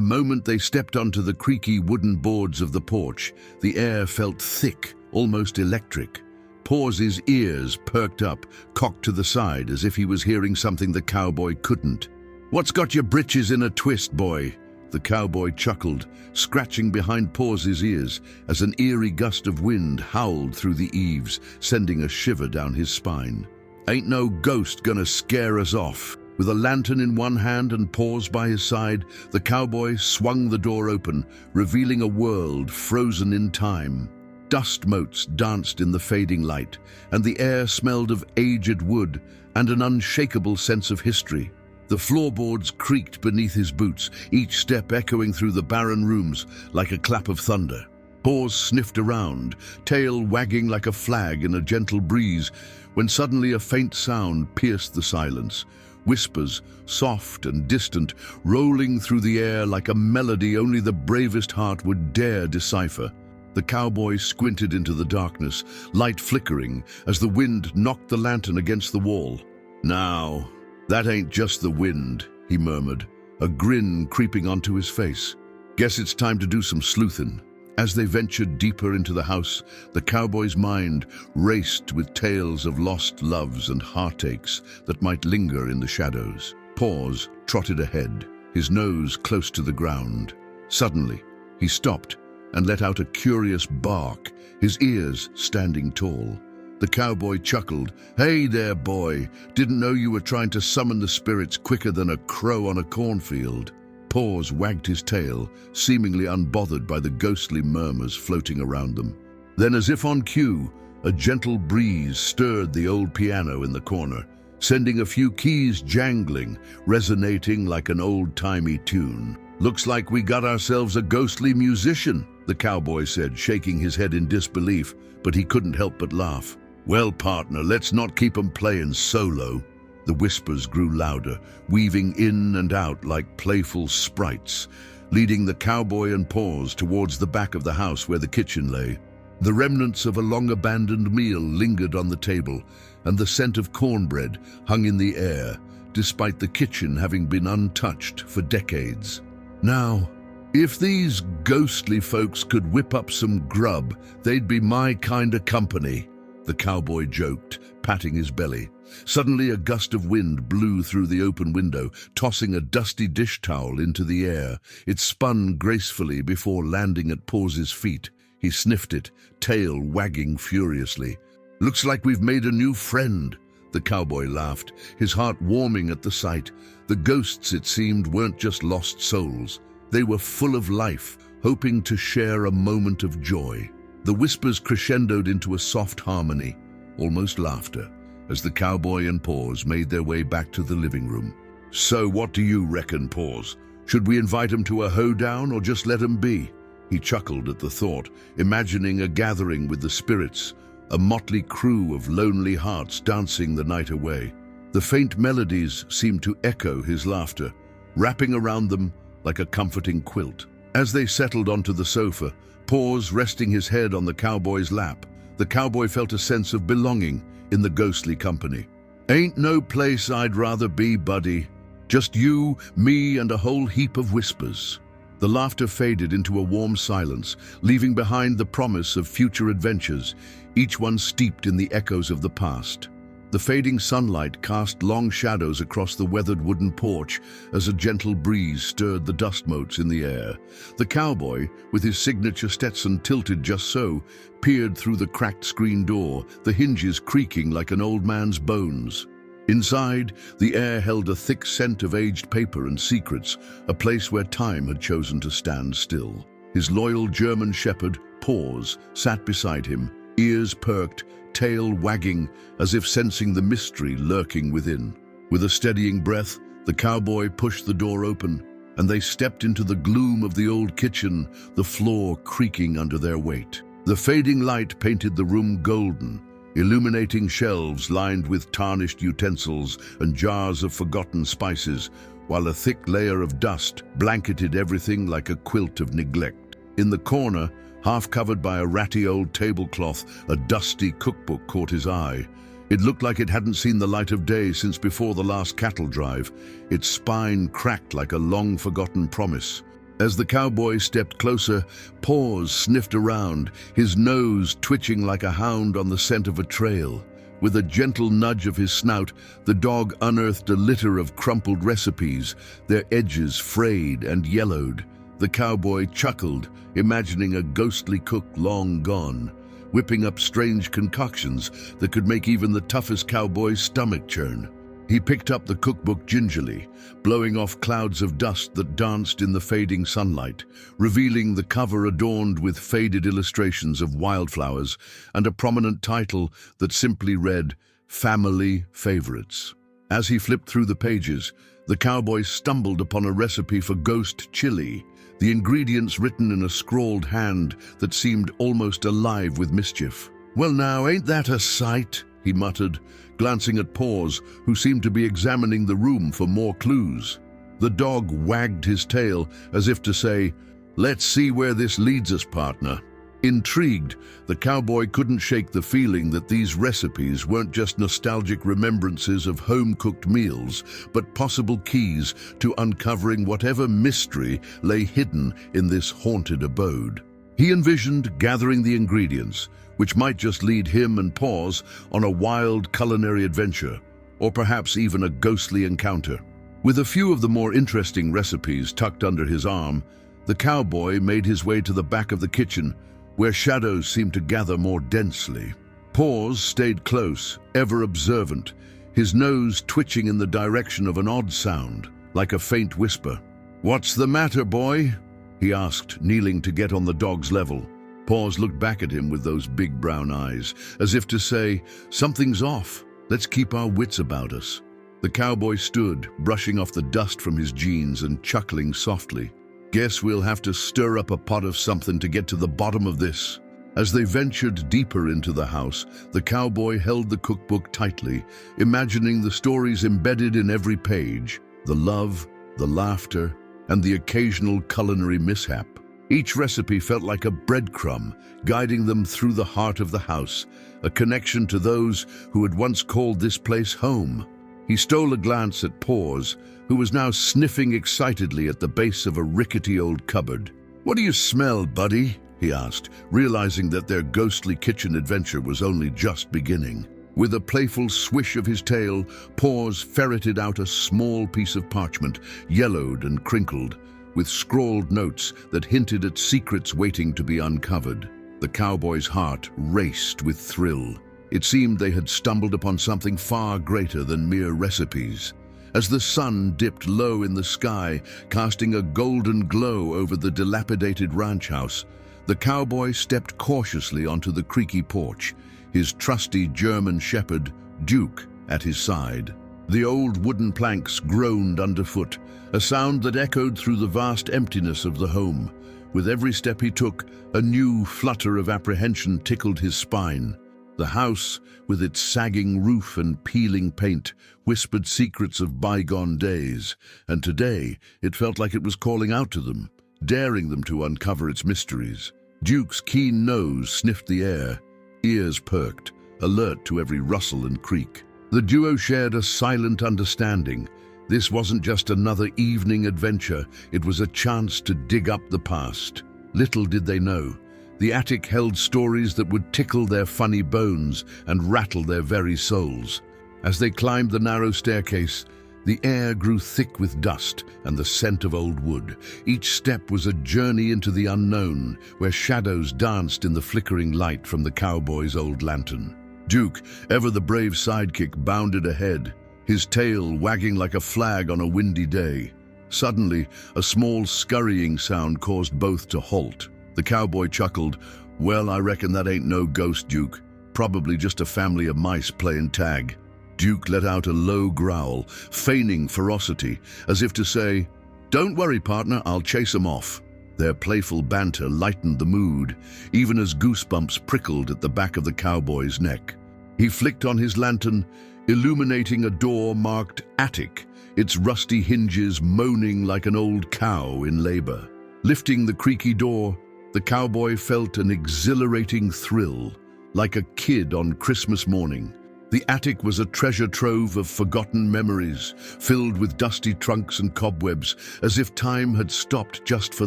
moment they stepped onto the creaky wooden boards of the porch, the air felt thick, almost electric. Paws's ears perked up, cocked to the side as if he was hearing something the cowboy couldn't. "What's got your britches in a twist, boy?" The cowboy chuckled, scratching behind Paws's ears as an eerie gust of wind howled through the eaves, sending a shiver down his spine. "Ain't no ghost gonna scare us off." With a lantern in one hand and Paws by his side, the cowboy swung the door open, revealing a world frozen in time. Dust motes danced in the fading light, and the air smelled of aged wood and an unshakable sense of history. The floorboards creaked beneath his boots, each step echoing through the barren rooms like a clap of thunder. Paws sniffed around, tail wagging like a flag in a gentle breeze, when suddenly a faint sound pierced the silence. Whispers, soft and distant, rolling through the air like a melody only the bravest heart would dare decipher. The cowboy squinted into the darkness, light flickering as the wind knocked the lantern against the wall. "Now, that ain't just the wind," he murmured, a grin creeping onto his face. "Guess it's time to do some sleuthing." As they ventured deeper into the house, the cowboy's mind raced with tales of lost loves and heartaches that might linger in the shadows. Paws trotted ahead, his nose close to the ground. Suddenly, he stopped and let out a curious bark, his ears standing tall. The cowboy chuckled. "Hey there, boy. Didn't know you were trying to summon the spirits quicker than a crow on a cornfield." Paws wagged his tail, seemingly unbothered by the ghostly murmurs floating around them. Then, as if on cue, a gentle breeze stirred the old piano in the corner, sending a few keys jangling, resonating like an old-timey tune. "Looks like we got ourselves a ghostly musician," the cowboy said, shaking his head in disbelief, but he couldn't help but laugh. "Well, partner, let's not keep 'em playing solo." The whispers grew louder, weaving in and out like playful sprites, leading the cowboy and Paws towards the back of the house where the kitchen lay. The remnants of a long-abandoned meal lingered on the table, and the scent of cornbread hung in the air, despite the kitchen having been untouched for decades. "Now, if these ghostly folks could whip up some grub, they'd be my kind of company," the cowboy joked, patting his belly. Suddenly a gust of wind blew through the open window, tossing a dusty dish towel into the air. It spun gracefully before landing at Paws's feet. He sniffed it, tail wagging furiously. "Looks like we've made a new friend," the cowboy laughed, his heart warming at the sight. The ghosts, it seemed, weren't just lost souls. They were full of life, hoping to share a moment of joy. The whispers crescendoed into a soft harmony, almost laughter, as the cowboy and Paws made their way back to the living room. "So what do you reckon, Paws? Should we invite 'em to a hoedown or just let 'em be?" He chuckled at the thought, imagining a gathering with the spirits, a motley crew of lonely hearts dancing the night away. The faint melodies seemed to echo his laughter, wrapping around them like a comforting quilt. As they settled onto the sofa, Paws resting his head on the cowboy's lap, the cowboy felt a sense of belonging in the ghostly company. "Ain't no place I'd rather be, buddy. Just you, me, and a whole heap of whispers." The laughter faded into a warm silence, leaving behind the promise of future adventures, each one steeped in the echoes of the past. The fading sunlight cast long shadows across the weathered wooden porch as a gentle breeze stirred the dust motes in the air. The cowboy, with his signature Stetson tilted just so, peered through the cracked screen door, the hinges creaking like an old man's bones. Inside, the air held a thick scent of aged paper and secrets, a place where time had chosen to stand still. His loyal German shepherd, Paws, sat beside him, ears perked, tail wagging, as if sensing the mystery lurking within. With a steadying breath, the cowboy pushed the door open, and they stepped into the gloom of the old kitchen, the floor creaking under their weight. The fading light painted the room golden, illuminating shelves lined with tarnished utensils and jars of forgotten spices, while a thick layer of dust blanketed everything like a quilt of neglect. In the corner, half covered by a ratty old tablecloth, a dusty cookbook caught his eye. It looked like it hadn't seen the light of day since before the last cattle drive. Its spine cracked like a long-forgotten promise. As the cowboy stepped closer, Paws sniffed around, his nose twitching like a hound on the scent of a trail. With a gentle nudge of his snout, the dog unearthed a litter of crumpled recipes, their edges frayed and yellowed. The cowboy chuckled, imagining a ghostly cook long gone, whipping up strange concoctions that could make even the toughest cowboy's stomach churn. He picked up the cookbook gingerly, blowing off clouds of dust that danced in the fading sunlight, revealing the cover adorned with faded illustrations of wildflowers and a prominent title that simply read, "Family Favorites." As he flipped through the pages, the cowboy stumbled upon a recipe for ghost chili, the ingredients written in a scrawled hand that seemed almost alive with mischief. "Well now, ain't that a sight?" he muttered, glancing at Paws, who seemed to be examining the room for more clues. The dog wagged his tail as if to say, "Let's see where this leads us, partner." Intrigued, the cowboy couldn't shake the feeling that these recipes weren't just nostalgic remembrances of home-cooked meals, but possible keys to uncovering whatever mystery lay hidden in this haunted abode. He envisioned gathering the ingredients, which might just lead him and Paws on a wild culinary adventure, or perhaps even a ghostly encounter. With a few of the more interesting recipes tucked under his arm, the cowboy made his way to the back of the kitchen, where shadows seemed to gather more densely. Paws stayed close, ever observant, his nose twitching in the direction of an odd sound, like a faint whisper. "What's the matter, boy?" he asked, kneeling to get on the dog's level. Paws looked back at him with those big brown eyes, as if to say, "Something's off. Let's keep our wits about us." The cowboy stood, brushing off the dust from his jeans and chuckling softly. "Guess we'll have to stir up a pot of something to get to the bottom of this." As they ventured deeper into the house, the cowboy held the cookbook tightly, imagining the stories embedded in every page, the love, the laughter, and the occasional culinary mishap. Each recipe felt like a breadcrumb, guiding them through the heart of the house, a connection to those who had once called this place home. He stole a glance at Paws, who was now sniffing excitedly at the base of a rickety old cupboard. "What do you smell, buddy?" he asked, realizing that their ghostly kitchen adventure was only just beginning. With a playful swish of his tail, Paws ferreted out a small piece of parchment, yellowed and crinkled, with scrawled notes that hinted at secrets waiting to be uncovered. The cowboy's heart raced with thrill. It seemed they had stumbled upon something far greater than mere recipes. As the sun dipped low in the sky, casting a golden glow over the dilapidated ranch house, the cowboy stepped cautiously onto the creaky porch, his trusty German shepherd, Duke, at his side. The old wooden planks groaned underfoot, a sound that echoed through the vast emptiness of the home. With every step he took, a new flutter of apprehension tickled his spine. The house, with its sagging roof and peeling paint, whispered secrets of bygone days, and today it felt like it was calling out to them, daring them to uncover its mysteries. Duke's keen nose sniffed the air, ears perked, alert to every rustle and creak. The duo shared a silent understanding. This wasn't just another evening adventure, it was a chance to dig up the past. Little did they know, the attic held stories that would tickle their funny bones and rattle their very souls. As they climbed the narrow staircase, the air grew thick with dust and the scent of old wood. Each step was a journey into the unknown, where shadows danced in the flickering light from the cowboy's old lantern. Duke, ever the brave sidekick, bounded ahead, his tail wagging like a flag on a windy day. Suddenly, a small scurrying sound caused both to halt. The cowboy chuckled. "Well, I reckon that ain't no ghost, Duke. Probably just a family of mice playing tag." Duke let out a low growl, feigning ferocity, as if to say, "Don't worry, partner, I'll chase 'em off." Their playful banter lightened the mood, even as goosebumps prickled at the back of the cowboy's neck. He flicked on his lantern, illuminating a door marked attic, its rusty hinges moaning like an old cow in labor. Lifting the creaky door, the cowboy felt an exhilarating thrill, like a kid on Christmas morning. The attic was a treasure trove of forgotten memories, filled with dusty trunks and cobwebs, as if time had stopped just for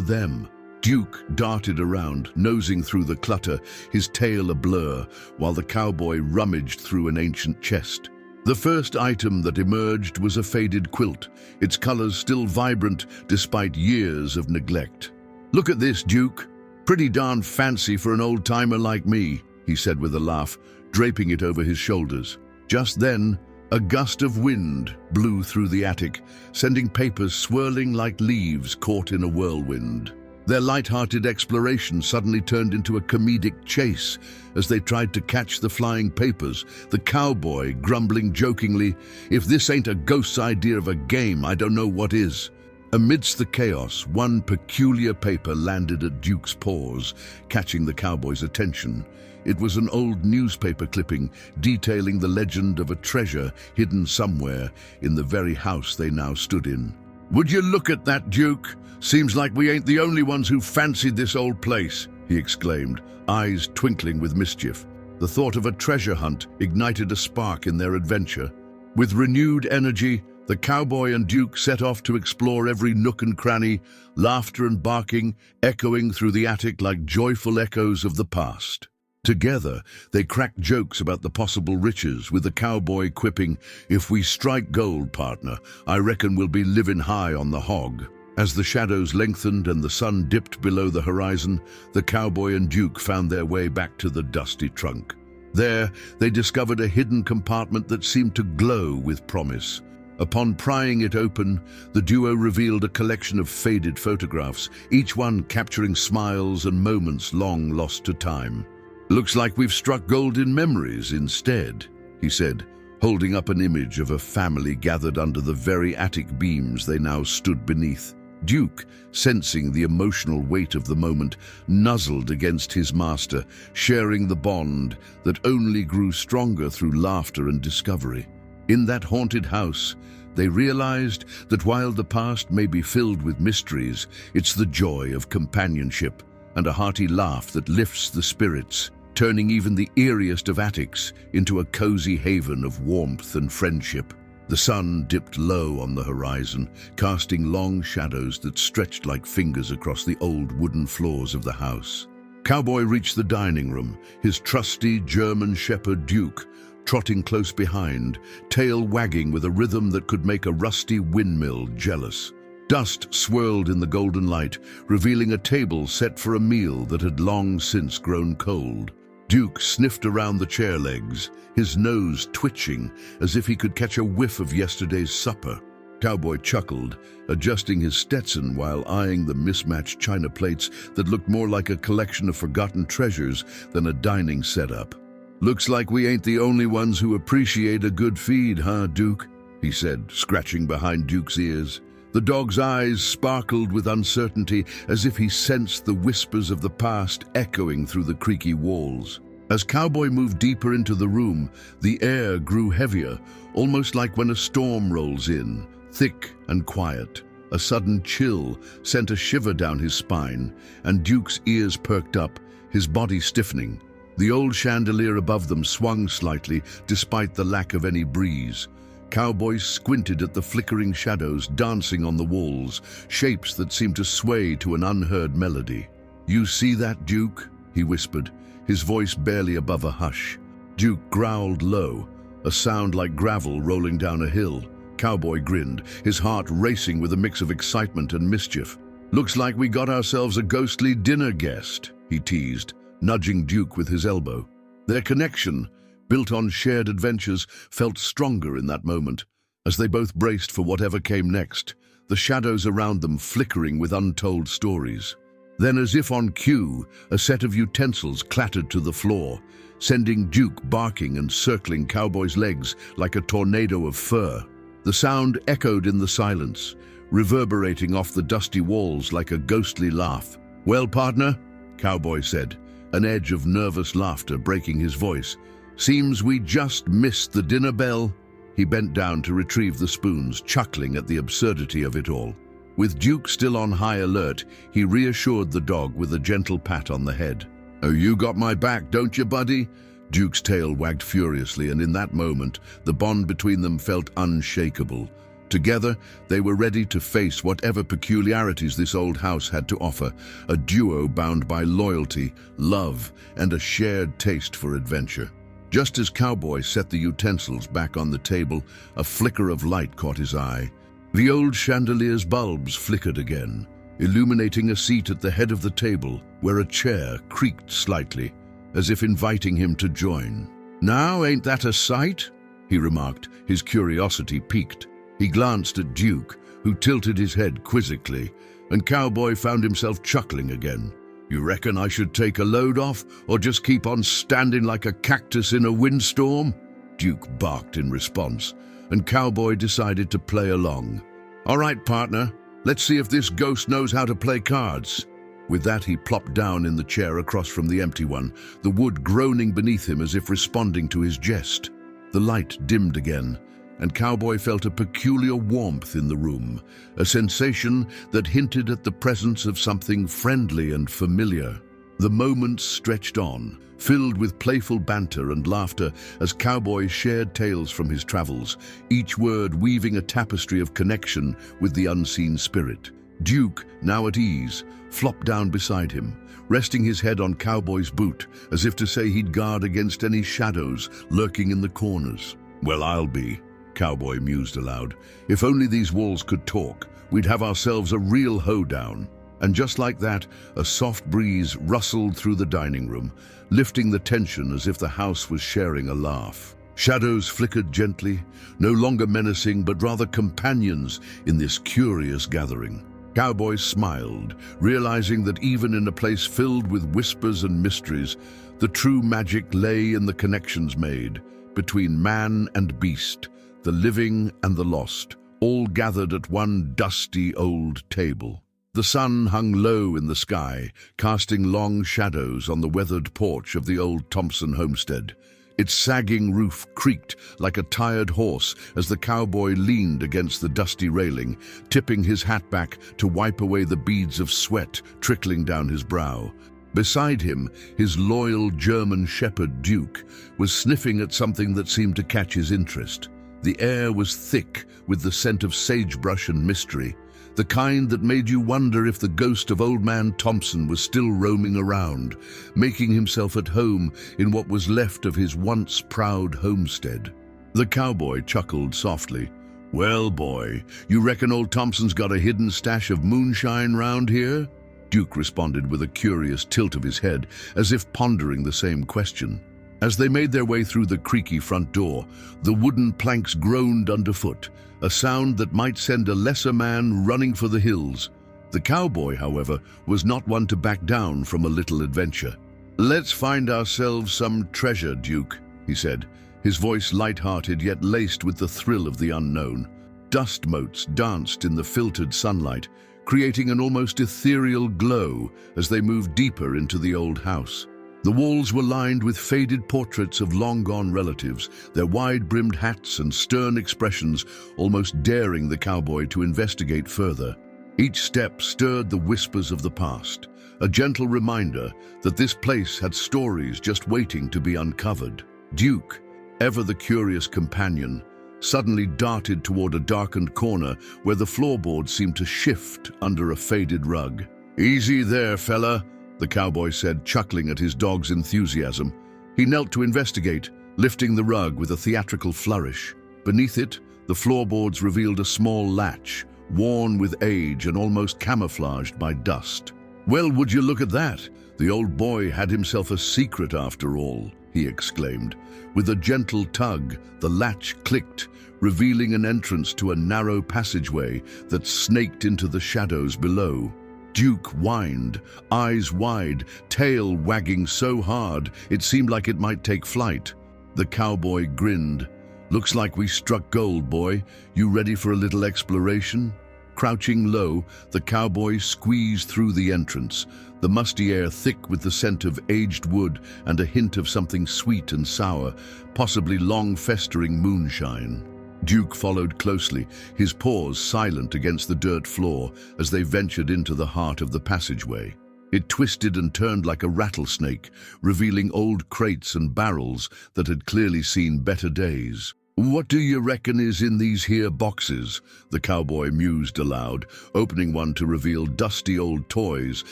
them. Duke darted around, nosing through the clutter, his tail a blur, while the cowboy rummaged through an ancient chest. The first item that emerged was a faded quilt, its colors still vibrant despite years of neglect. "Look at this, Duke. Pretty darn fancy for an old-timer like me," he said with a laugh, draping it over his shoulders. Just then, a gust of wind blew through the attic, sending papers swirling like leaves caught in a whirlwind. Their light-hearted exploration suddenly turned into a comedic chase as they tried to catch the flying papers, the cowboy grumbling jokingly, "If this ain't a ghost's idea of a game, I don't know what is." Amidst the chaos, one peculiar paper landed at Duke's paws, catching the cowboy's attention. It was an old newspaper clipping detailing the legend of a treasure hidden somewhere in the very house they now stood in. "Would you look at that, Duke? Seems like we ain't the only ones who fancied this old place," he exclaimed, eyes twinkling with mischief. The thought of a treasure hunt ignited a spark in their adventure. With renewed energy, the cowboy and Duke set off to explore every nook and cranny, laughter and barking echoing through the attic like joyful echoes of the past. Together, they cracked jokes about the possible riches, with the cowboy quipping, "If we strike gold, partner, I reckon we'll be living high on the hog." As the shadows lengthened and the sun dipped below the horizon, the cowboy and Duke found their way back to the dusty trunk. There, they discovered a hidden compartment that seemed to glow with promise. Upon prying it open, the duo revealed a collection of faded photographs, each one capturing smiles and moments long lost to time. "Looks like we've struck gold in memories instead," he said, holding up an image of a family gathered under the very attic beams they now stood beneath. Duke, sensing the emotional weight of the moment, nuzzled against his master, sharing the bond that only grew stronger through laughter and discovery. In that haunted house, they realized that while the past may be filled with mysteries, it's the joy of companionship and a hearty laugh that lifts the spirits, turning even the eeriest of attics into a cozy haven of warmth and friendship. The sun dipped low on the horizon, casting long shadows that stretched like fingers across the old wooden floors of the house. Cowboy reached the dining room, his trusty German shepherd Duke trotting close behind, tail wagging with a rhythm that could make a rusty windmill jealous. Dust swirled in the golden light, revealing a table set for a meal that had long since grown cold. Duke sniffed around the chair legs, his nose twitching as if he could catch a whiff of yesterday's supper. Cowboy chuckled, adjusting his Stetson while eyeing the mismatched china plates that looked more like a collection of forgotten treasures than a dining setup. "Looks like we ain't the only ones who appreciate a good feed, huh, Duke?" he said, scratching behind Duke's ears. The dog's eyes sparkled with uncertainty, as if he sensed the whispers of the past echoing through the creaky walls. As Cowboy moved deeper into the room, the air grew heavier, almost like when a storm rolls in, thick and quiet. A sudden chill sent a shiver down his spine, and Duke's ears perked up, his body stiffening. The old chandelier above them swung slightly, despite the lack of any breeze. Cowboy squinted at the flickering shadows dancing on the walls, shapes that seemed to sway to an unheard melody. "You see that, Duke?" he whispered, his voice barely above a hush. Duke growled low, a sound like gravel rolling down a hill. Cowboy grinned, his heart racing with a mix of excitement and mischief. "Looks like we got ourselves a ghostly dinner guest," he teased, nudging Duke with his elbow. Their connection, built on shared adventures, felt stronger in that moment, as they both braced for whatever came next, the shadows around them flickering with untold stories. Then, as if on cue, a set of utensils clattered to the floor, sending Duke barking and circling Cowboy's legs like a tornado of fur. The sound echoed in the silence, reverberating off the dusty walls like a ghostly laugh. "Well, partner," Cowboy said, an edge of nervous laughter breaking his voice, Seems we just missed the dinner bell." He bent down to retrieve the spoons, chuckling at the absurdity of it all. With Duke still on high alert, he reassured the dog with a gentle pat on the head. "Oh, you got my back, don't you, buddy?" Duke's tail wagged furiously, and in that moment, the bond between them felt unshakable. Together, they were ready to face whatever peculiarities this old house had to offer, a duo bound by loyalty, love, and a shared taste for adventure. Just as Cowboy set the utensils back on the table, a flicker of light caught his eye. The old chandelier's bulbs flickered again, illuminating a seat at the head of the table where a chair creaked slightly, as if inviting him to join. "Now, ain't that a sight?" he remarked, his curiosity piqued. He glanced at Duke, who tilted his head quizzically, and Cowboy found himself chuckling again. "You reckon I should take a load off, or just keep on standing like a cactus in a windstorm?" Duke barked in response, and Cowboy decided to play along. "All right, partner, let's see if this ghost knows how to play cards." With that, he plopped down in the chair across from the empty one, the wood groaning beneath him as if responding to his jest. The light dimmed again, and Cowboy felt a peculiar warmth in the room, a sensation that hinted at the presence of something friendly and familiar. The moments stretched on, filled with playful banter and laughter as Cowboy shared tales from his travels, each word weaving a tapestry of connection with the unseen spirit. Duke, now at ease, flopped down beside him, resting his head on Cowboy's boot, as if to say he'd guard against any shadows lurking in the corners. "Well, I'll be," Cowboy mused aloud. "If only these walls could talk, we'd have ourselves a real hoedown." And just like that, a soft breeze rustled through the dining room, lifting the tension as if the house was sharing a laugh. Shadows flickered gently, no longer menacing but rather companions in this curious gathering. Cowboy smiled, realizing that even in a place filled with whispers and mysteries, the true magic lay in the connections made between man and beast, the living and the lost, all gathered at one dusty old table. The sun hung low in the sky, casting long shadows on the weathered porch of the old Thompson homestead. Its sagging roof creaked like a tired horse as the cowboy leaned against the dusty railing, tipping his hat back to wipe away the beads of sweat trickling down his brow. Beside him, his loyal German shepherd Duke was sniffing at something that seemed to catch his interest. The air was thick with the scent of sagebrush and mystery, the kind that made you wonder if the ghost of Old Man Thompson was still roaming around, making himself at home in what was left of his once proud homestead. The cowboy chuckled softly. "Well, boy, you reckon old Thompson's got a hidden stash of moonshine round here?" Duke responded with a curious tilt of his head, as if pondering the same question. As they made their way through the creaky front door, the wooden planks groaned underfoot, a sound that might send a lesser man running for the hills. The cowboy, however, was not one to back down from a little adventure. "Let's find ourselves some treasure, Duke," he said, his voice light-hearted yet laced with the thrill of the unknown. Dust motes danced in the filtered sunlight, creating an almost ethereal glow as they moved deeper into the old house. The walls were lined with faded portraits of long-gone relatives, their wide-brimmed hats and stern expressions almost daring the cowboy to investigate further. Each step stirred the whispers of the past, a gentle reminder that this place had stories just waiting to be uncovered. Duke, ever the curious companion, suddenly darted toward a darkened corner where the floorboards seemed to shift under a faded rug. "Easy there, fella," the cowboy said, chuckling at his dog's enthusiasm. He knelt to investigate, lifting the rug with a theatrical flourish. Beneath it, the floorboards revealed a small latch, worn with age and almost camouflaged by dust. "Well, would you look at that? The old boy had himself a secret after all," he exclaimed. With a gentle tug, the latch clicked, revealing an entrance to a narrow passageway that snaked into the shadows below. Duke whined, eyes wide, tail wagging so hard it seemed like it might take flight. The cowboy grinned. "Looks like we struck gold, boy. You ready for a little exploration?" Crouching low, the cowboy squeezed through the entrance, the musty air thick with the scent of aged wood and a hint of something sweet and sour, possibly long-festering moonshine. Duke followed closely, his paws silent against the dirt floor as they ventured into the heart of the passageway. It twisted and turned like a rattlesnake, revealing old crates and barrels that had clearly seen better days. "What do you reckon is in these here boxes?" the cowboy mused aloud, opening one to reveal dusty old toys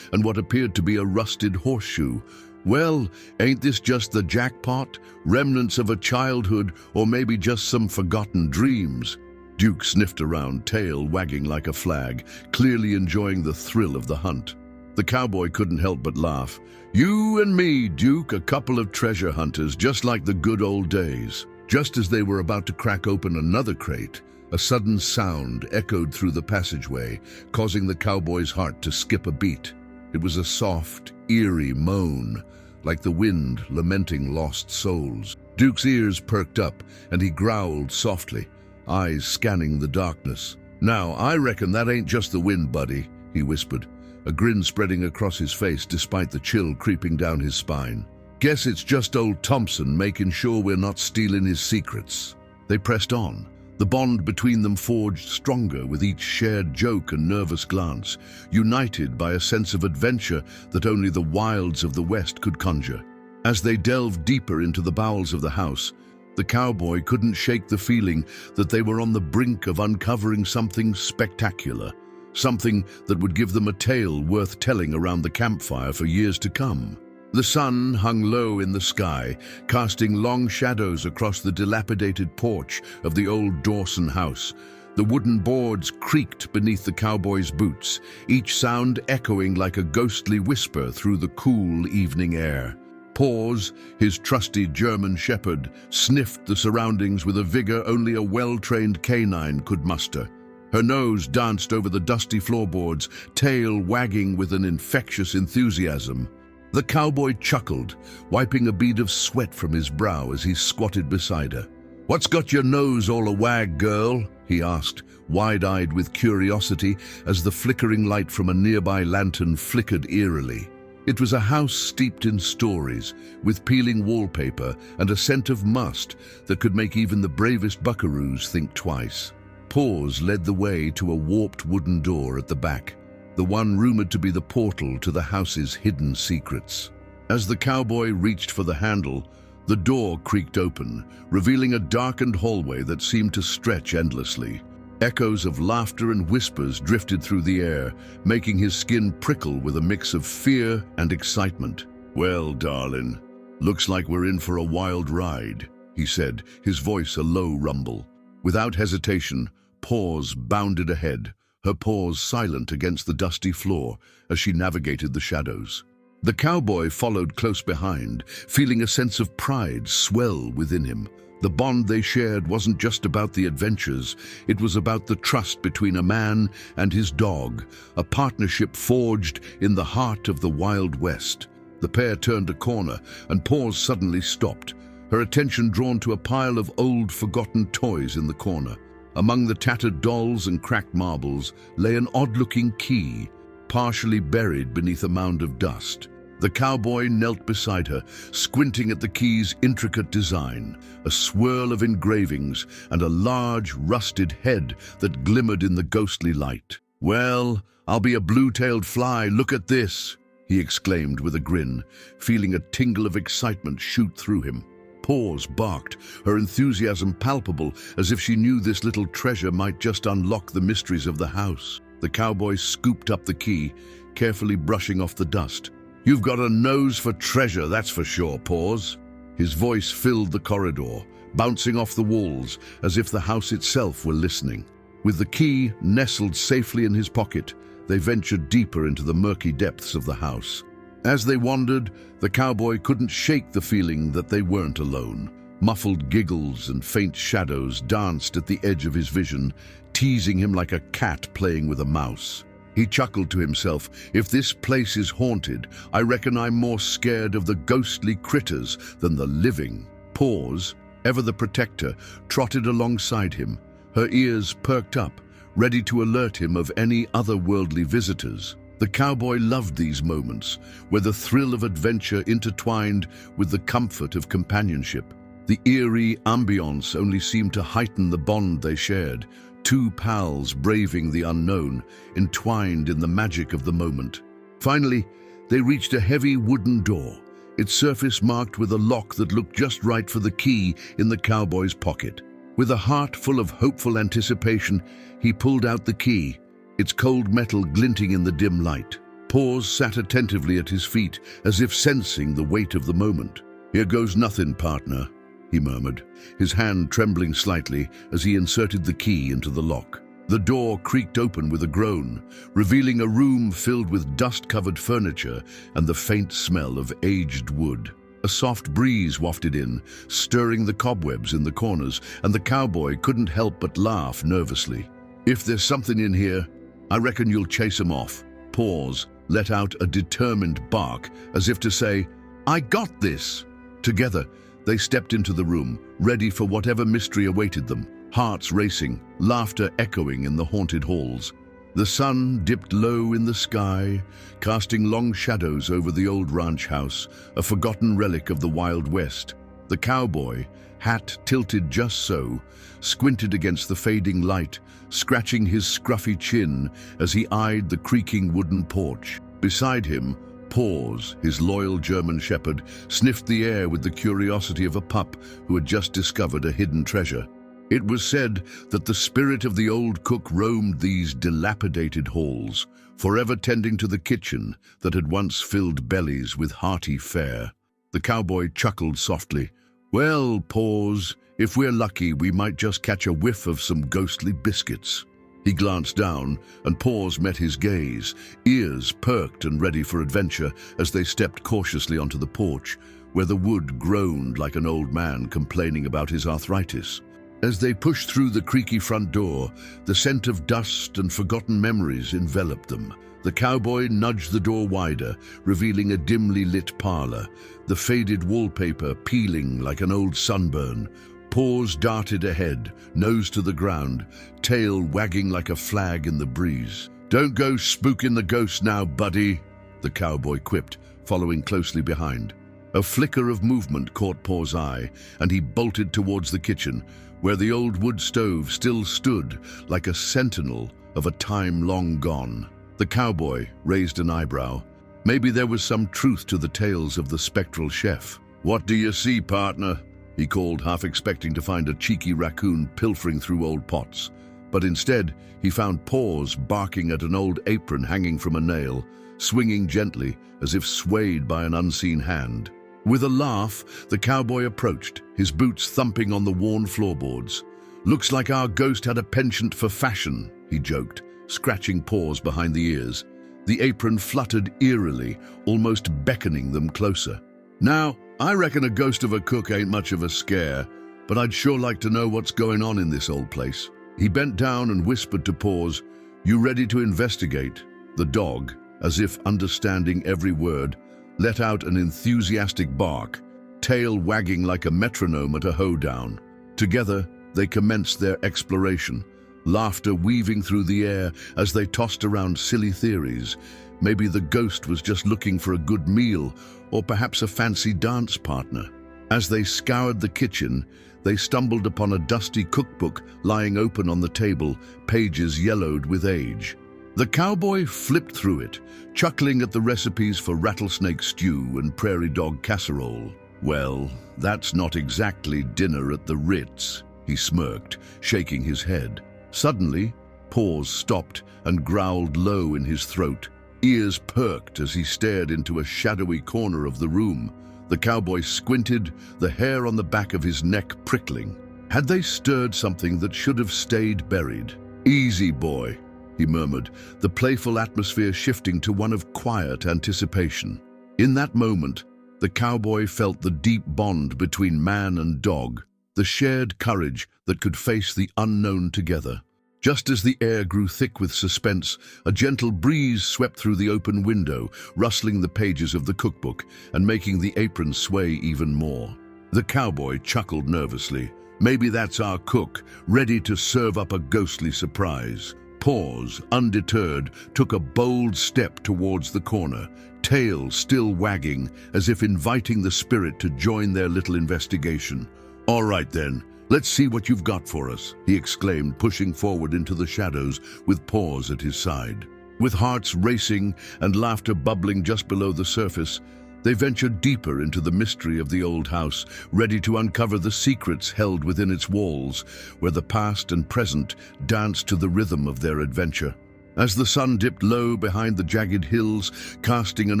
and what appeared to be a rusted horseshoe. "Well, ain't this just the jackpot? Remnants of a childhood, or maybe just some forgotten dreams?" Duke sniffed around, tail wagging like a flag, clearly enjoying the thrill of the hunt. The cowboy couldn't help but laugh. "You and me, Duke, a couple of treasure hunters, just like the good old days." Just as they were about to crack open another crate, a sudden sound echoed through the passageway, causing the cowboy's heart to skip a beat. It was a soft, eerie moan, like the wind lamenting lost souls. Duke's ears perked up, and he growled softly, eyes scanning the darkness. "Now, I reckon that ain't just the wind, buddy," he whispered, a grin spreading across his face despite the chill creeping down his spine. "Guess it's just old Thompson making sure we're not stealing his secrets." They pressed on, the bond between them forged stronger with each shared joke and nervous glance, united by a sense of adventure that only the wilds of the West could conjure. As they delved deeper into the bowels of the house, the cowboy couldn't shake the feeling that they were on the brink of uncovering something spectacular, something that would give them a tale worth telling around the campfire for years to come. The sun hung low in the sky, casting long shadows across the dilapidated porch of the old Dawson house. The wooden boards creaked beneath the cowboy's boots, each sound echoing like a ghostly whisper through the cool evening air. Paws, his trusty German shepherd, sniffed the surroundings with a vigor only a well-trained canine could muster. Her nose danced over the dusty floorboards, tail wagging with an infectious enthusiasm. The cowboy chuckled, wiping a bead of sweat from his brow as he squatted beside her. "What's got your nose all a-wag, girl?" he asked, wide-eyed with curiosity as the flickering light from a nearby lantern flickered eerily. It was a house steeped in stories, with peeling wallpaper and a scent of must that could make even the bravest buckaroos think twice. Paws led the way to a warped wooden door at the back, the one rumored to be the portal to the house's hidden secrets. As the cowboy reached for the handle, the door creaked open, revealing a darkened hallway that seemed to stretch endlessly. Echoes of laughter and whispers drifted through the air, making his skin prickle with a mix of fear and excitement. "Well, darling, looks like we're in for a wild ride," he said, his voice a low rumble. Without hesitation, Paws bounded ahead, her paws silent against the dusty floor as she navigated the shadows. The cowboy followed close behind, feeling a sense of pride swell within him. The bond they shared wasn't just about the adventures, it was about the trust between a man and his dog, a partnership forged in the heart of the Wild West. The pair turned a corner, and Paws suddenly stopped, her attention drawn to a pile of old, forgotten toys in the corner. Among the tattered dolls and cracked marbles lay an odd-looking key, partially buried beneath a mound of dust. The cowboy knelt beside her, squinting at the key's intricate design, a swirl of engravings and a large, rusted head that glimmered in the ghostly light. "Well, I'll be a blue-tailed fly, look at this!" he exclaimed with a grin, feeling a tingle of excitement shoot through him. Paws barked, her enthusiasm palpable, as if she knew this little treasure might just unlock the mysteries of the house. The cowboy scooped up the key, carefully brushing off the dust. "You've got a nose for treasure, that's for sure, Paws." His voice filled the corridor, bouncing off the walls as if the house itself were listening. With the key nestled safely in his pocket, they ventured deeper into the murky depths of the house. As they wandered, the cowboy couldn't shake the feeling that they weren't alone. Muffled giggles and faint shadows danced at the edge of his vision, teasing him like a cat playing with a mouse. He chuckled to himself, "If this place is haunted, I reckon I'm more scared of the ghostly critters than the living." Paws, ever the protector, trotted alongside him, her ears perked up, ready to alert him of any otherworldly visitors. The cowboy loved these moments, where the thrill of adventure intertwined with the comfort of companionship. The eerie ambience only seemed to heighten the bond they shared, two pals braving the unknown, entwined in the magic of the moment. Finally, they reached a heavy wooden door, its surface marked with a lock that looked just right for the key in the cowboy's pocket. With a heart full of hopeful anticipation, he pulled out the key, its cold metal glinting in the dim light. Paws sat attentively at his feet, as if sensing the weight of the moment. "Here goes nothing, partner," he murmured, his hand trembling slightly as he inserted the key into the lock. The door creaked open with a groan, revealing a room filled with dust-covered furniture and the faint smell of aged wood. A soft breeze wafted in, stirring the cobwebs in the corners, and the cowboy couldn't help but laugh nervously. "If there's something in here, I reckon you'll chase 'em off." Paws let out a determined bark, as if to say, "I got this." Together, they stepped into the room, ready for whatever mystery awaited them, hearts racing, laughter echoing in the haunted halls. The sun dipped low in the sky, casting long shadows over the old ranch house, a forgotten relic of the Wild West. The cowboy, hat tilted just so, squinted against the fading light, scratching his scruffy chin as he eyed the creaking wooden porch. Beside him, Paws, his loyal German shepherd, sniffed the air with the curiosity of a pup who had just discovered a hidden treasure. It was said that the spirit of the old cook roamed these dilapidated halls, forever tending to the kitchen that had once filled bellies with hearty fare. The cowboy chuckled softly. "Well, Paws, if we're lucky, we might just catch a whiff of some ghostly biscuits." He glanced down, and Paws met his gaze, ears perked and ready for adventure as they stepped cautiously onto the porch, where the wood groaned like an old man complaining about his arthritis. As they pushed through the creaky front door, the scent of dust and forgotten memories enveloped them. The cowboy nudged the door wider, revealing a dimly lit parlor, the faded wallpaper peeling like an old sunburn. Paws darted ahead, nose to the ground, tail wagging like a flag in the breeze. "Don't go spooking the ghosts now, buddy," the cowboy quipped, following closely behind. A flicker of movement caught Paws' eye, and he bolted towards the kitchen, where the old wood stove still stood like a sentinel of a time long gone. The cowboy raised an eyebrow. Maybe there was some truth to the tales of the spectral chef. "What do you see, partner?" he called, half expecting to find a cheeky raccoon pilfering through old pots. But instead, he found Paws barking at an old apron hanging from a nail, swinging gently as if swayed by an unseen hand. With a laugh, the cowboy approached, his boots thumping on the worn floorboards. "Looks like our ghost had a penchant for fashion," he joked, scratching Paws behind the ears. The apron fluttered eerily, almost beckoning them closer. "Now, I reckon a ghost of a cook ain't much of a scare, but I'd sure like to know what's going on in this old place." He bent down and whispered to Paws, "You ready to investigate?" The dog, as if understanding every word, let out an enthusiastic bark, tail wagging like a metronome at a hoedown. Together, they commenced their exploration, laughter weaving through the air as they tossed around silly theories. Maybe the ghost was just looking for a good meal, or perhaps a fancy dance partner. As they scoured the kitchen, they stumbled upon a dusty cookbook lying open on the table, pages yellowed with age. The cowboy flipped through it, chuckling at the recipes for rattlesnake stew and prairie dog casserole. "Well, that's not exactly dinner at the Ritz," he smirked, shaking his head. Suddenly, Paws stopped and growled low in his throat. Ears perked as he stared into a shadowy corner of the room. The cowboy squinted, the hair on the back of his neck prickling. Had they stirred something that should have stayed buried? "Easy, boy," he murmured, the playful atmosphere shifting to one of quiet anticipation. In that moment, the cowboy felt the deep bond between man and dog, the shared courage that could face the unknown together. Just as the air grew thick with suspense, a gentle breeze swept through the open window, rustling the pages of the cookbook and making the apron sway even more. The cowboy chuckled nervously. "Maybe that's our cook, ready to serve up a ghostly surprise." Paws, undeterred, took a bold step towards the corner, tail still wagging, as if inviting the spirit to join their little investigation. "All right then, let's see what you've got for us," he exclaimed, pushing forward into the shadows with Paws at his side. With hearts racing and laughter bubbling just below the surface, they ventured deeper into the mystery of the old house, ready to uncover the secrets held within its walls, where the past and present danced to the rhythm of their adventure. As the sun dipped low behind the jagged hills, casting an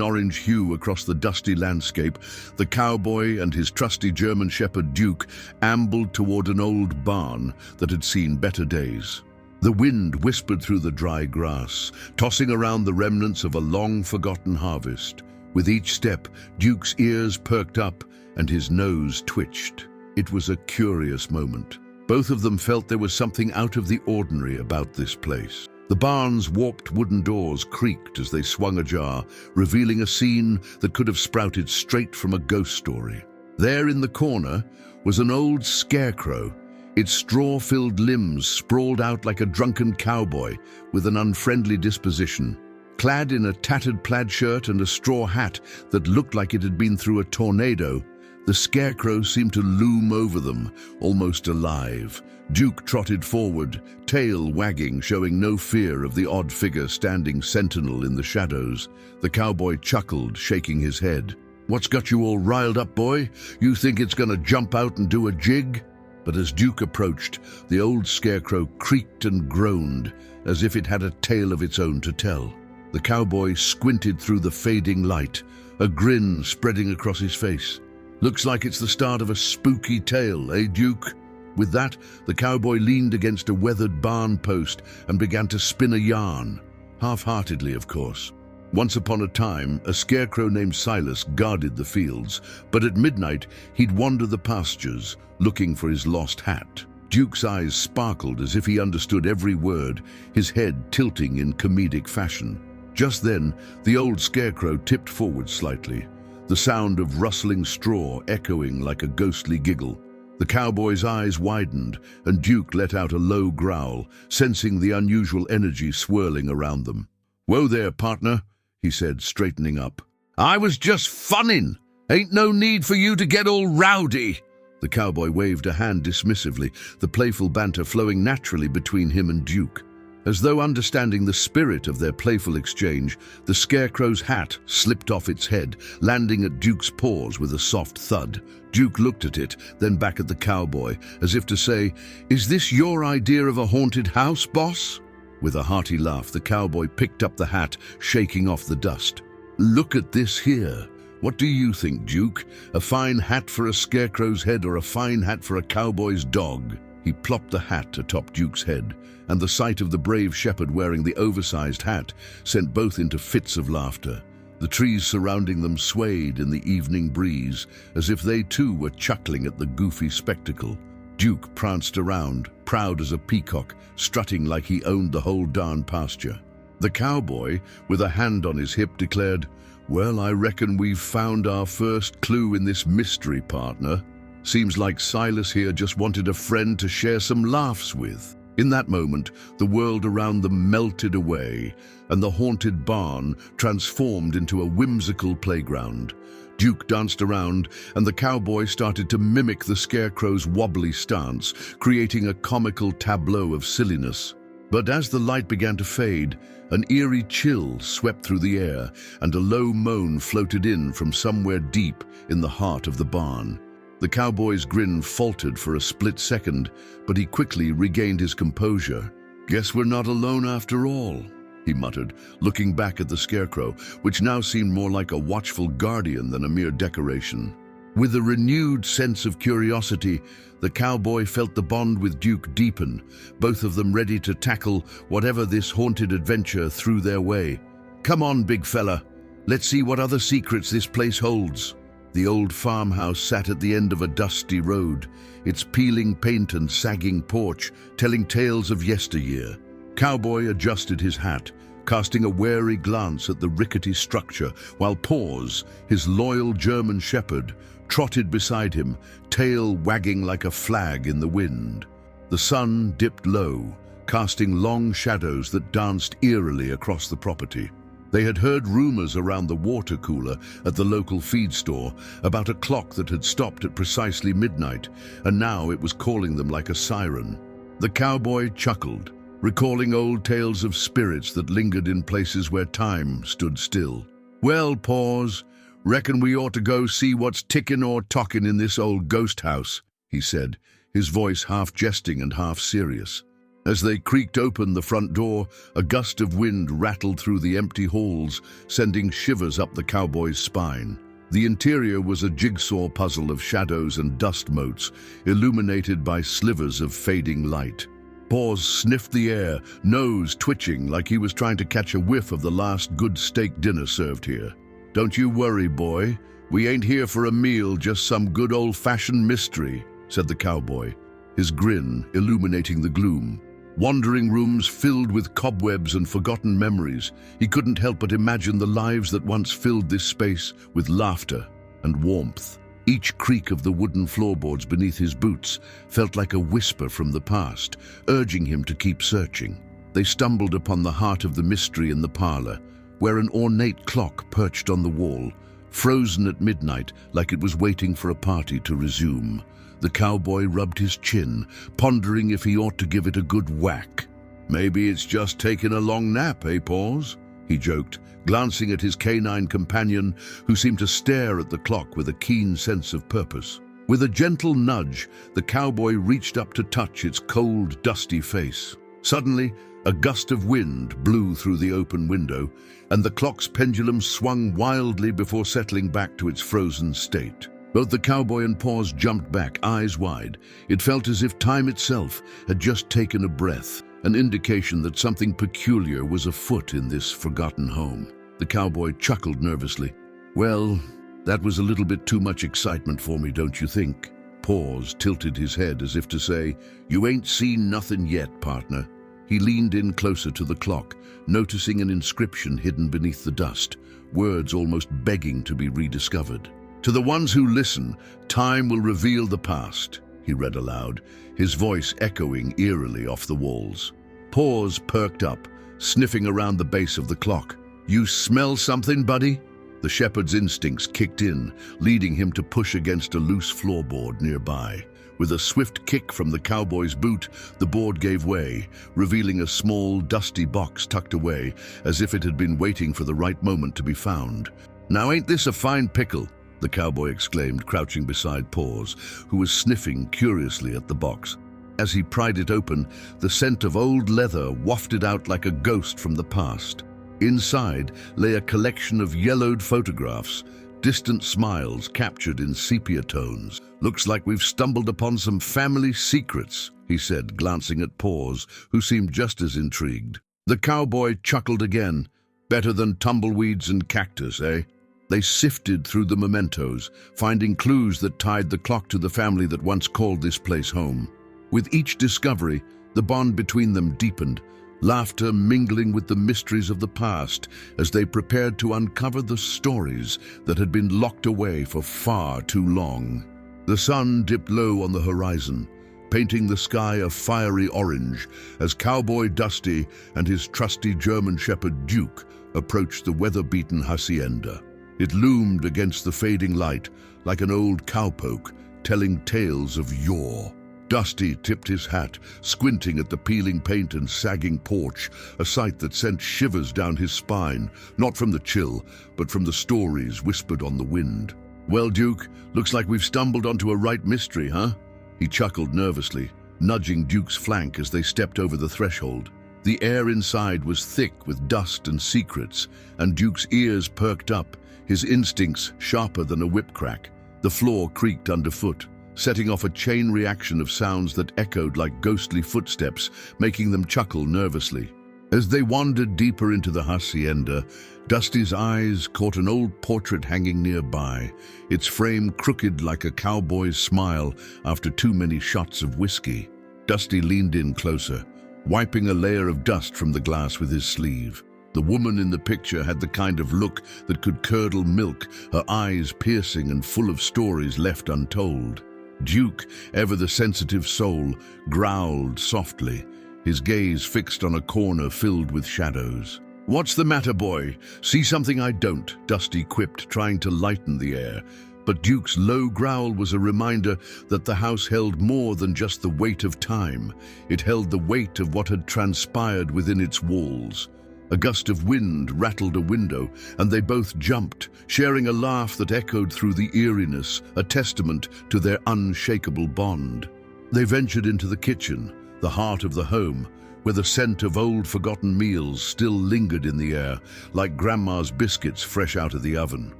orange hue across the dusty landscape, the cowboy and his trusty German shepherd Duke ambled toward an old barn that had seen better days. The wind whispered through the dry grass, tossing around the remnants of a long-forgotten harvest. With each step, Duke's ears perked up and his nose twitched. It was a curious moment. Both of them felt there was something out of the ordinary about this place. The barn's warped wooden doors creaked as they swung ajar, revealing a scene that could have sprouted straight from a ghost story. There in the corner was an old scarecrow, its straw-filled limbs sprawled out like a drunken cowboy with an unfriendly disposition. Clad in a tattered plaid shirt and a straw hat that looked like it had been through a tornado, the scarecrow seemed to loom over them, almost alive. Duke trotted forward, tail wagging, showing no fear of the odd figure standing sentinel in the shadows. The cowboy chuckled, shaking his head. "What's got you all riled up, boy? You think it's gonna jump out and do a jig?" But as Duke approached, the old scarecrow creaked and groaned, as if it had a tale of its own to tell. The cowboy squinted through the fading light, a grin spreading across his face. "Looks like it's the start of a spooky tale, eh, Duke?" With that, the cowboy leaned against a weathered barn post and began to spin a yarn, half-heartedly, of course. Once upon a time, a scarecrow named Silas guarded the fields, but at midnight he'd wander the pastures, looking for his lost hat. Duke's eyes sparkled as if he understood every word, his head tilting in comedic fashion. Just then, the old scarecrow tipped forward slightly, the sound of rustling straw echoing like a ghostly giggle. The cowboy's eyes widened, and Duke let out a low growl, sensing the unusual energy swirling around them. "Whoa there, partner," he said, straightening up. "I was just funnin'. Ain't no need for you to get all rowdy." The cowboy waved a hand dismissively, the playful banter flowing naturally between him and Duke. As though understanding the spirit of their playful exchange, the scarecrow's hat slipped off its head, landing at Duke's paws with a soft thud. Duke looked at it, then back at the cowboy, as if to say, "Is this your idea of a haunted house, boss?" With a hearty laugh, the cowboy picked up the hat, shaking off the dust. "Look at this here. What do you think, Duke? A fine hat for a scarecrow's head or a fine hat for a cowboy's dog?" He plopped the hat atop Duke's head, and the sight of the brave shepherd wearing the oversized hat sent both into fits of laughter. The trees surrounding them swayed in the evening breeze, as if they too were chuckling at the goofy spectacle. Duke pranced around, proud as a peacock, strutting like he owned the whole darn pasture. The cowboy, with a hand on his hip, declared, "Well, I reckon we've found our first clue in this mystery, partner. Seems like Silas here just wanted a friend to share some laughs with." In that moment, the world around them melted away, and the haunted barn transformed into a whimsical playground. Duke danced around, and the cowboy started to mimic the scarecrow's wobbly stance, creating a comical tableau of silliness. But as the light began to fade, an eerie chill swept through the air, and a low moan floated in from somewhere deep in the heart of the barn. The cowboy's grin faltered for a split second, but he quickly regained his composure. "Guess we're not alone after all," he muttered, looking back at the scarecrow, which now seemed more like a watchful guardian than a mere decoration. With a renewed sense of curiosity, the cowboy felt the bond with Duke deepen, both of them ready to tackle whatever this haunted adventure threw their way. "Come on, big fella. Let's see what other secrets this place holds." The old farmhouse sat at the end of a dusty road, its peeling paint and sagging porch telling tales of yesteryear. Cowboy adjusted his hat, casting a wary glance at the rickety structure, while Paws, his loyal German shepherd, trotted beside him, tail wagging like a flag in the wind. The sun dipped low, casting long shadows that danced eerily across the property. They had heard rumors around the water cooler at the local feed store about a clock that had stopped at precisely midnight, and now it was calling them like a siren. The cowboy chuckled, recalling old tales of spirits that lingered in places where time stood still. "Well, Paws, reckon we ought to go see what's ticking or talking in this old ghost house," he said, his voice half jesting and half serious. As they creaked open the front door, a gust of wind rattled through the empty halls, sending shivers up the cowboy's spine. The interior was a jigsaw puzzle of shadows and dust motes, illuminated by slivers of fading light. Paws sniffed the air, nose twitching like he was trying to catch a whiff of the last good steak dinner served here. "Don't you worry, boy. We ain't here for a meal, just some good old-fashioned mystery," said the cowboy, his grin illuminating the gloom. Wandering rooms filled with cobwebs and forgotten memories, he couldn't help but imagine the lives that once filled this space with laughter and warmth. Each creak of the wooden floorboards beneath his boots felt like a whisper from the past, urging him to keep searching. They stumbled upon the heart of the mystery in the parlor, where an ornate clock perched on the wall, frozen at midnight like it was waiting for a party to resume. The cowboy rubbed his chin, pondering if he ought to give it a good whack. "Maybe it's just taking a long nap, eh, Paws?" he joked, glancing at his canine companion, who seemed to stare at the clock with a keen sense of purpose. With a gentle nudge, the cowboy reached up to touch its cold, dusty face. Suddenly, a gust of wind blew through the open window, and the clock's pendulum swung wildly before settling back to its frozen state. Both the cowboy and Paws jumped back, eyes wide. It felt as if time itself had just taken a breath, an indication that something peculiar was afoot in this forgotten home. The cowboy chuckled nervously. "Well, that was a little bit too much excitement for me, don't you think?" Paws tilted his head as if to say, "You ain't seen nothing yet, partner." He leaned in closer to the clock, noticing an inscription hidden beneath the dust, words almost begging to be rediscovered. "To the ones who listen, time will reveal the past," he read aloud, his voice echoing eerily off the walls. Paws perked up, sniffing around the base of the clock. "You smell something, buddy?" The shepherd's instincts kicked in, leading him to push against a loose floorboard nearby. With a swift kick from the cowboy's boot, the board gave way, revealing a small, dusty box tucked away, as if it had been waiting for the right moment to be found. "Now ain't this a fine pickle?" the cowboy exclaimed, crouching beside Paws, who was sniffing curiously at the box. As he pried it open, the scent of old leather wafted out like a ghost from the past. Inside lay a collection of yellowed photographs, distant smiles captured in sepia tones. "Looks like we've stumbled upon some family secrets," he said, glancing at Paws, who seemed just as intrigued. The cowboy chuckled again. "Better than tumbleweeds and cactus, eh?" They sifted through the mementos, finding clues that tied the clock to the family that once called this place home. With each discovery, the bond between them deepened, laughter mingling with the mysteries of the past as they prepared to uncover the stories that had been locked away for far too long. The sun dipped low on the horizon, painting the sky a fiery orange as Cowboy Dusty and his trusty German shepherd Duke approached the weather-beaten hacienda. It loomed against the fading light like an old cowpoke telling tales of yore. Dusty tipped his hat, squinting at the peeling paint and sagging porch, a sight that sent shivers down his spine, not from the chill, but from the stories whispered on the wind. "Well, Duke, looks like we've stumbled onto a right mystery, huh?" He chuckled nervously, nudging Duke's flank as they stepped over the threshold. The air inside was thick with dust and secrets, and Duke's ears perked up, his instincts sharper than a whip crack. The floor creaked underfoot, setting off a chain reaction of sounds that echoed like ghostly footsteps, making them chuckle nervously. As they wandered deeper into the hacienda, Dusty's eyes caught an old portrait hanging nearby, its frame crooked like a cowboy's smile after too many shots of whiskey. Dusty leaned in closer, wiping a layer of dust from the glass with his sleeve. The woman in the picture had the kind of look that could curdle milk, her eyes piercing and full of stories left untold. Duke, ever the sensitive soul, growled softly, his gaze fixed on a corner filled with shadows. "What's the matter, boy? See something I don't," Dusty quipped, trying to lighten the air. But Duke's low growl was a reminder that the house held more than just the weight of time. It held the weight of what had transpired within its walls. A gust of wind rattled a window, and they both jumped, sharing a laugh that echoed through the eeriness, a testament to their unshakable bond. They ventured into the kitchen, the heart of the home, where the scent of old forgotten meals still lingered in the air, like Grandma's biscuits fresh out of the oven.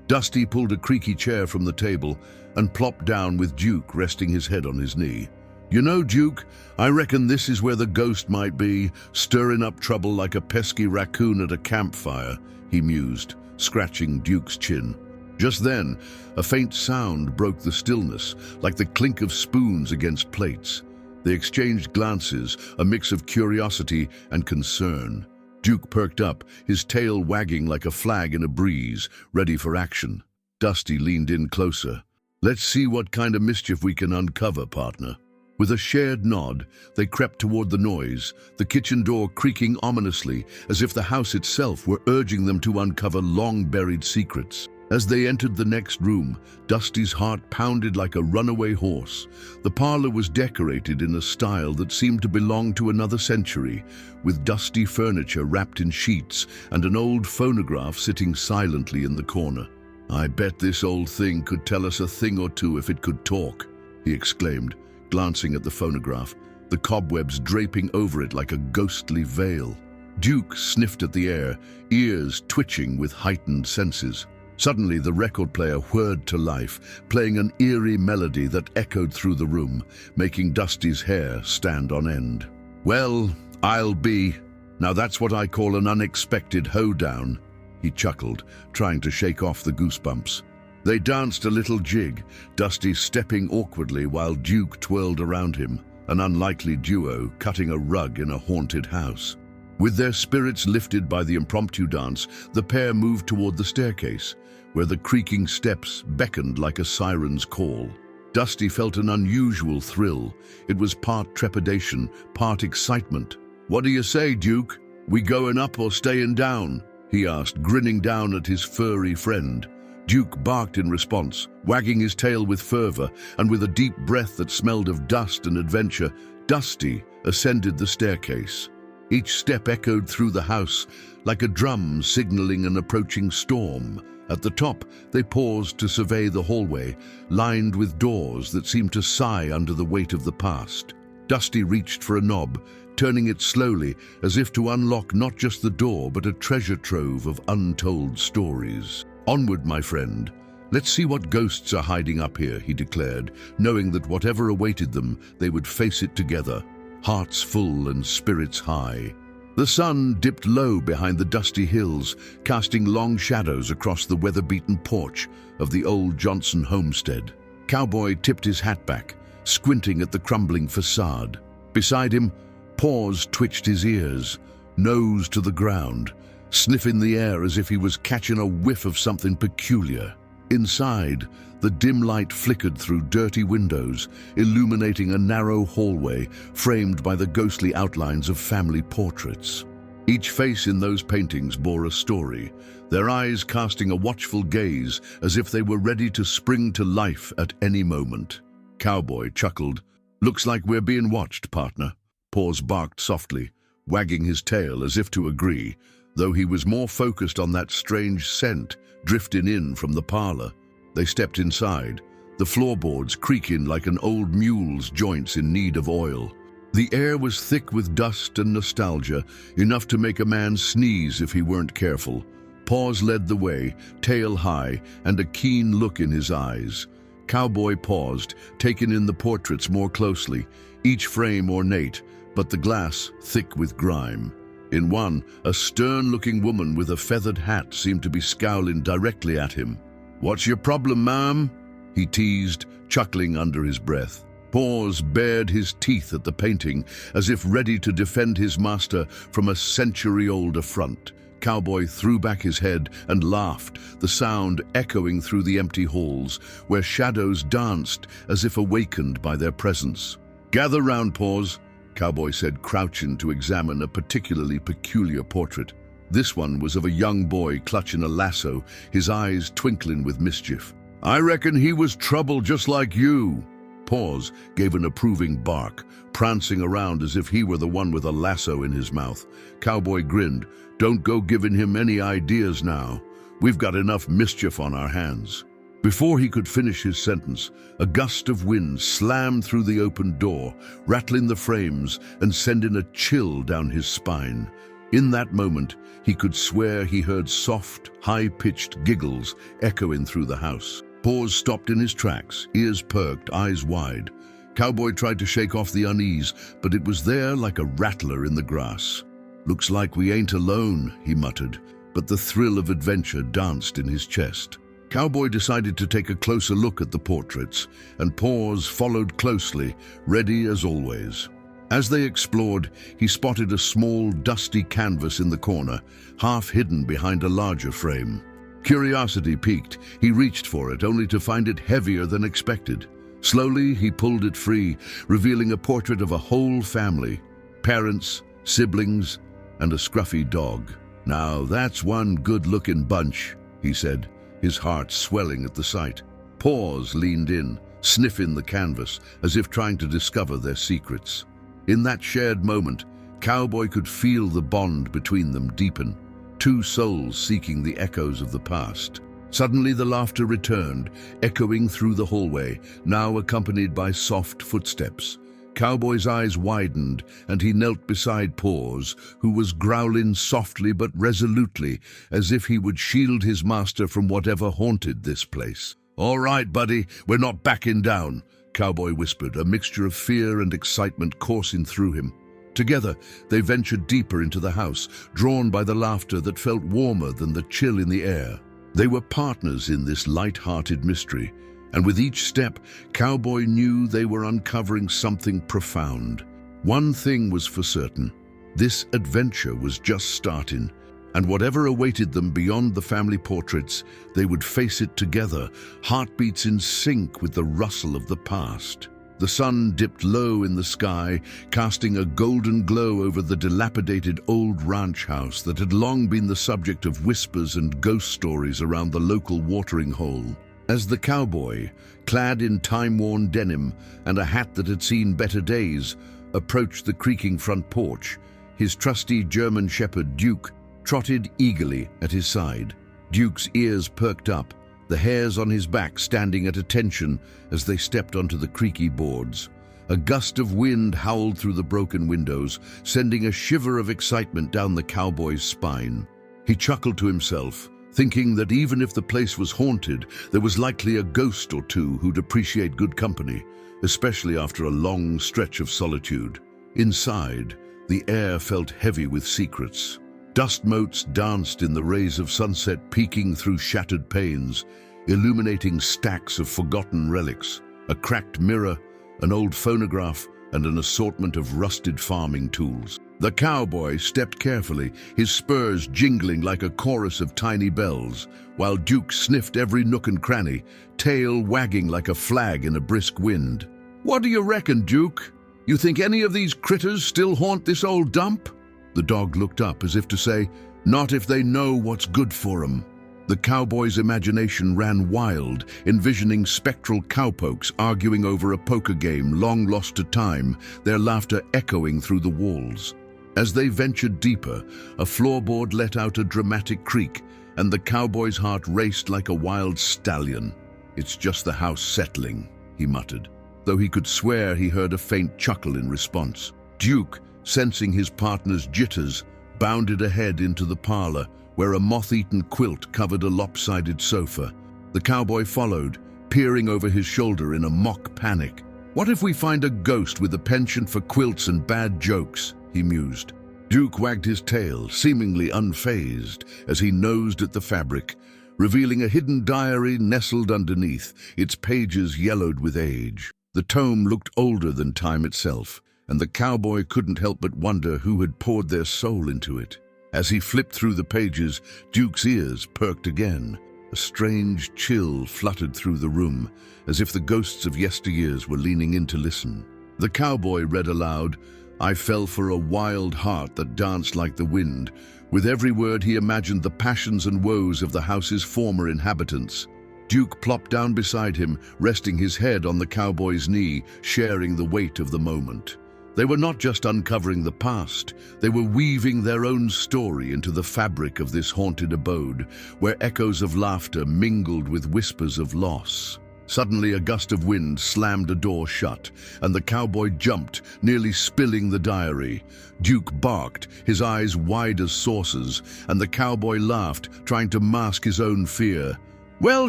Dusty pulled a creaky chair from the table and plopped down with Duke resting his head on his knee. "You know, Duke, I reckon this is where the ghost might be, stirring up trouble like a pesky raccoon at a campfire," he mused, scratching Duke's chin. Just then, a faint sound broke the stillness, like the clink of spoons against plates. They exchanged glances, a mix of curiosity and concern. Duke perked up, his tail wagging like a flag in a breeze, ready for action. Dusty leaned in closer. "Let's see what kind of mischief we can uncover, partner." With a shared nod, they crept toward the noise, the kitchen door creaking ominously, as if the house itself were urging them to uncover long-buried secrets. As they entered the next room, Dusty's heart pounded like a runaway horse. The parlor was decorated in a style that seemed to belong to another century, with dusty furniture wrapped in sheets and an old phonograph sitting silently in the corner. "I bet this old thing could tell us a thing or two if it could talk," he exclaimed, glancing at the phonograph, the cobwebs draping over it like a ghostly veil. Duke sniffed at the air, ears twitching with heightened senses. Suddenly, the record player whirred to life, playing an eerie melody that echoed through the room, making Dusty's hair stand on end. "Well, I'll be. Now that's what I call an unexpected hoedown," he chuckled, trying to shake off the goosebumps. They danced a little jig, Dusty stepping awkwardly while Duke twirled around him, an unlikely duo cutting a rug in a haunted house. With their spirits lifted by the impromptu dance, the pair moved toward the staircase, where the creaking steps beckoned like a siren's call. Dusty felt an unusual thrill. It was part trepidation, part excitement. "What do you say, Duke? We going up or staying down?" he asked, grinning down at his furry friend. Duke barked in response, wagging his tail with fervor, and with a deep breath that smelled of dust and adventure, Dusty ascended the staircase. Each step echoed through the house, like a drum signaling an approaching storm. At the top, they paused to survey the hallway, lined with doors that seemed to sigh under the weight of the past. Dusty reached for a knob, turning it slowly, as if to unlock not just the door, but a treasure trove of untold stories. "Onward, my friend. Let's see what ghosts are hiding up here," he declared, knowing that whatever awaited them, they would face it together, hearts full and spirits high. The sun dipped low behind the dusty hills, casting long shadows across the weather-beaten porch of the old Johnson homestead. Cowboy tipped his hat back, squinting at the crumbling facade. Beside him, Paws twitched his ears, nose to the ground, sniffing the air as if he was catching a whiff of something peculiar. Inside, the dim light flickered through dirty windows, illuminating a narrow hallway framed by the ghostly outlines of family portraits. Each face in those paintings bore a story, their eyes casting a watchful gaze as if they were ready to spring to life at any moment. Cowboy chuckled. "Looks like we're being watched, partner." Paws barked softly, wagging his tail as if to agree, though he was more focused on that strange scent drifting in from the parlor. They stepped inside, the floorboards creaking like an old mule's joints in need of oil. The air was thick with dust and nostalgia, enough to make a man sneeze if he weren't careful. Paws led the way, tail high, and a keen look in his eyes. Cowboy paused, taking in the portraits more closely, each frame ornate, but the glass thick with grime. In one, a stern-looking woman with a feathered hat seemed to be scowling directly at him. "What's your problem, ma'am?" he teased, chuckling under his breath. Paws bared his teeth at the painting, as if ready to defend his master from a century-old affront. Cowboy threw back his head and laughed, the sound echoing through the empty halls, where shadows danced as if awakened by their presence. "Gather round, Paws. Cowboy said, crouching to examine a particularly peculiar portrait. This one was of a young boy clutching a lasso, his eyes twinkling with mischief. "I reckon he was trouble just like you." Paws gave an approving bark, prancing around as if he were the one with a lasso in his mouth. Cowboy grinned. "Don't go giving him any ideas now. We've got enough mischief on our hands." Before he could finish his sentence, a gust of wind slammed through the open door, rattling the frames and sending a chill down his spine. In that moment, he could swear he heard soft, high-pitched giggles echoing through the house. Paws stopped in his tracks, ears perked, eyes wide. Cowboy tried to shake off the unease, but it was there like a rattler in the grass. "Looks like we ain't alone," he muttered, but the thrill of adventure danced in his chest. Cowboy decided to take a closer look at the portraits, and Paws followed closely, ready as always. As they explored, he spotted a small, dusty canvas in the corner, half hidden behind a larger frame. Curiosity piqued, he reached for it, only to find it heavier than expected. Slowly, he pulled it free, revealing a portrait of a whole family: parents, siblings, and a scruffy dog. "Now that's one good-looking bunch," he said, his heart swelling at the sight. Paws leaned in, sniffing the canvas, as if trying to discover their secrets. In that shared moment, Cowboy could feel the bond between them deepen, two souls seeking the echoes of the past. Suddenly the laughter returned, echoing through the hallway, now accompanied by soft footsteps. Cowboy's eyes widened, and he knelt beside Paws, who was growling softly but resolutely, as if he would shield his master from whatever haunted this place. "All right, buddy, we're not backing down," Cowboy whispered, a mixture of fear and excitement coursing through him. Together, they ventured deeper into the house, drawn by the laughter that felt warmer than the chill in the air. They were partners in this light-hearted mystery, and with each step, Cowboy knew they were uncovering something profound. One thing was for certain: this adventure was just starting, and whatever awaited them beyond the family portraits, they would face it together, heartbeats in sync with the rustle of the past. The sun dipped low in the sky, casting a golden glow over the dilapidated old ranch house that had long been the subject of whispers and ghost stories around the local watering hole. As the cowboy, clad in time-worn denim and a hat that had seen better days, approached the creaking front porch, his trusty German shepherd Duke trotted eagerly at his side. Duke's ears perked up, the hairs on his back standing at attention as they stepped onto the creaky boards. A gust of wind howled through the broken windows, sending a shiver of excitement down the cowboy's spine. He chuckled to himself, thinking that even if the place was haunted, there was likely a ghost or two who'd appreciate good company, especially after a long stretch of solitude. Inside, the air felt heavy with secrets. Dust motes danced in the rays of sunset, peeking through shattered panes, illuminating stacks of forgotten relics, a cracked mirror, an old phonograph, and an assortment of rusted farming tools. The cowboy stepped carefully, his spurs jingling like a chorus of tiny bells, while Duke sniffed every nook and cranny, tail wagging like a flag in a brisk wind. "What do you reckon, Duke? You think any of these critters still haunt this old dump?" The dog looked up as if to say, "Not if they know what's good for 'em." The cowboy's imagination ran wild, envisioning spectral cowpokes arguing over a poker game long lost to time, their laughter echoing through the walls. As they ventured deeper, a floorboard let out a dramatic creak, and the cowboy's heart raced like a wild stallion. "It's just the house settling," he muttered, though he could swear he heard a faint chuckle in response. Duke, sensing his partner's jitters, bounded ahead into the parlor, where a moth-eaten quilt covered a lopsided sofa. The cowboy followed, peering over his shoulder in a mock panic. "What if we find a ghost with a penchant for quilts and bad jokes?" he mused. Duke wagged his tail, seemingly unfazed, as he nosed at the fabric, revealing a hidden diary nestled underneath, its pages yellowed with age. The tome looked older than time itself, and the cowboy couldn't help but wonder who had poured their soul into it. As he flipped through the pages, Duke's ears perked again. A strange chill fluttered through the room, as if the ghosts of yesteryears were leaning in to listen. The cowboy read aloud, I fell for a wild heart that danced like the wind. With every word he imagined the passions and woes of the house's former inhabitants. Duke plopped down beside him, resting his head on the cowboy's knee, sharing the weight of the moment. They were not just uncovering the past, they were weaving their own story into the fabric of this haunted abode, where echoes of laughter mingled with whispers of loss. Suddenly a gust of wind slammed a door shut, and the cowboy jumped, nearly spilling the diary. Duke barked, his eyes wide as saucers, and the cowboy laughed, trying to mask his own fear. "Well,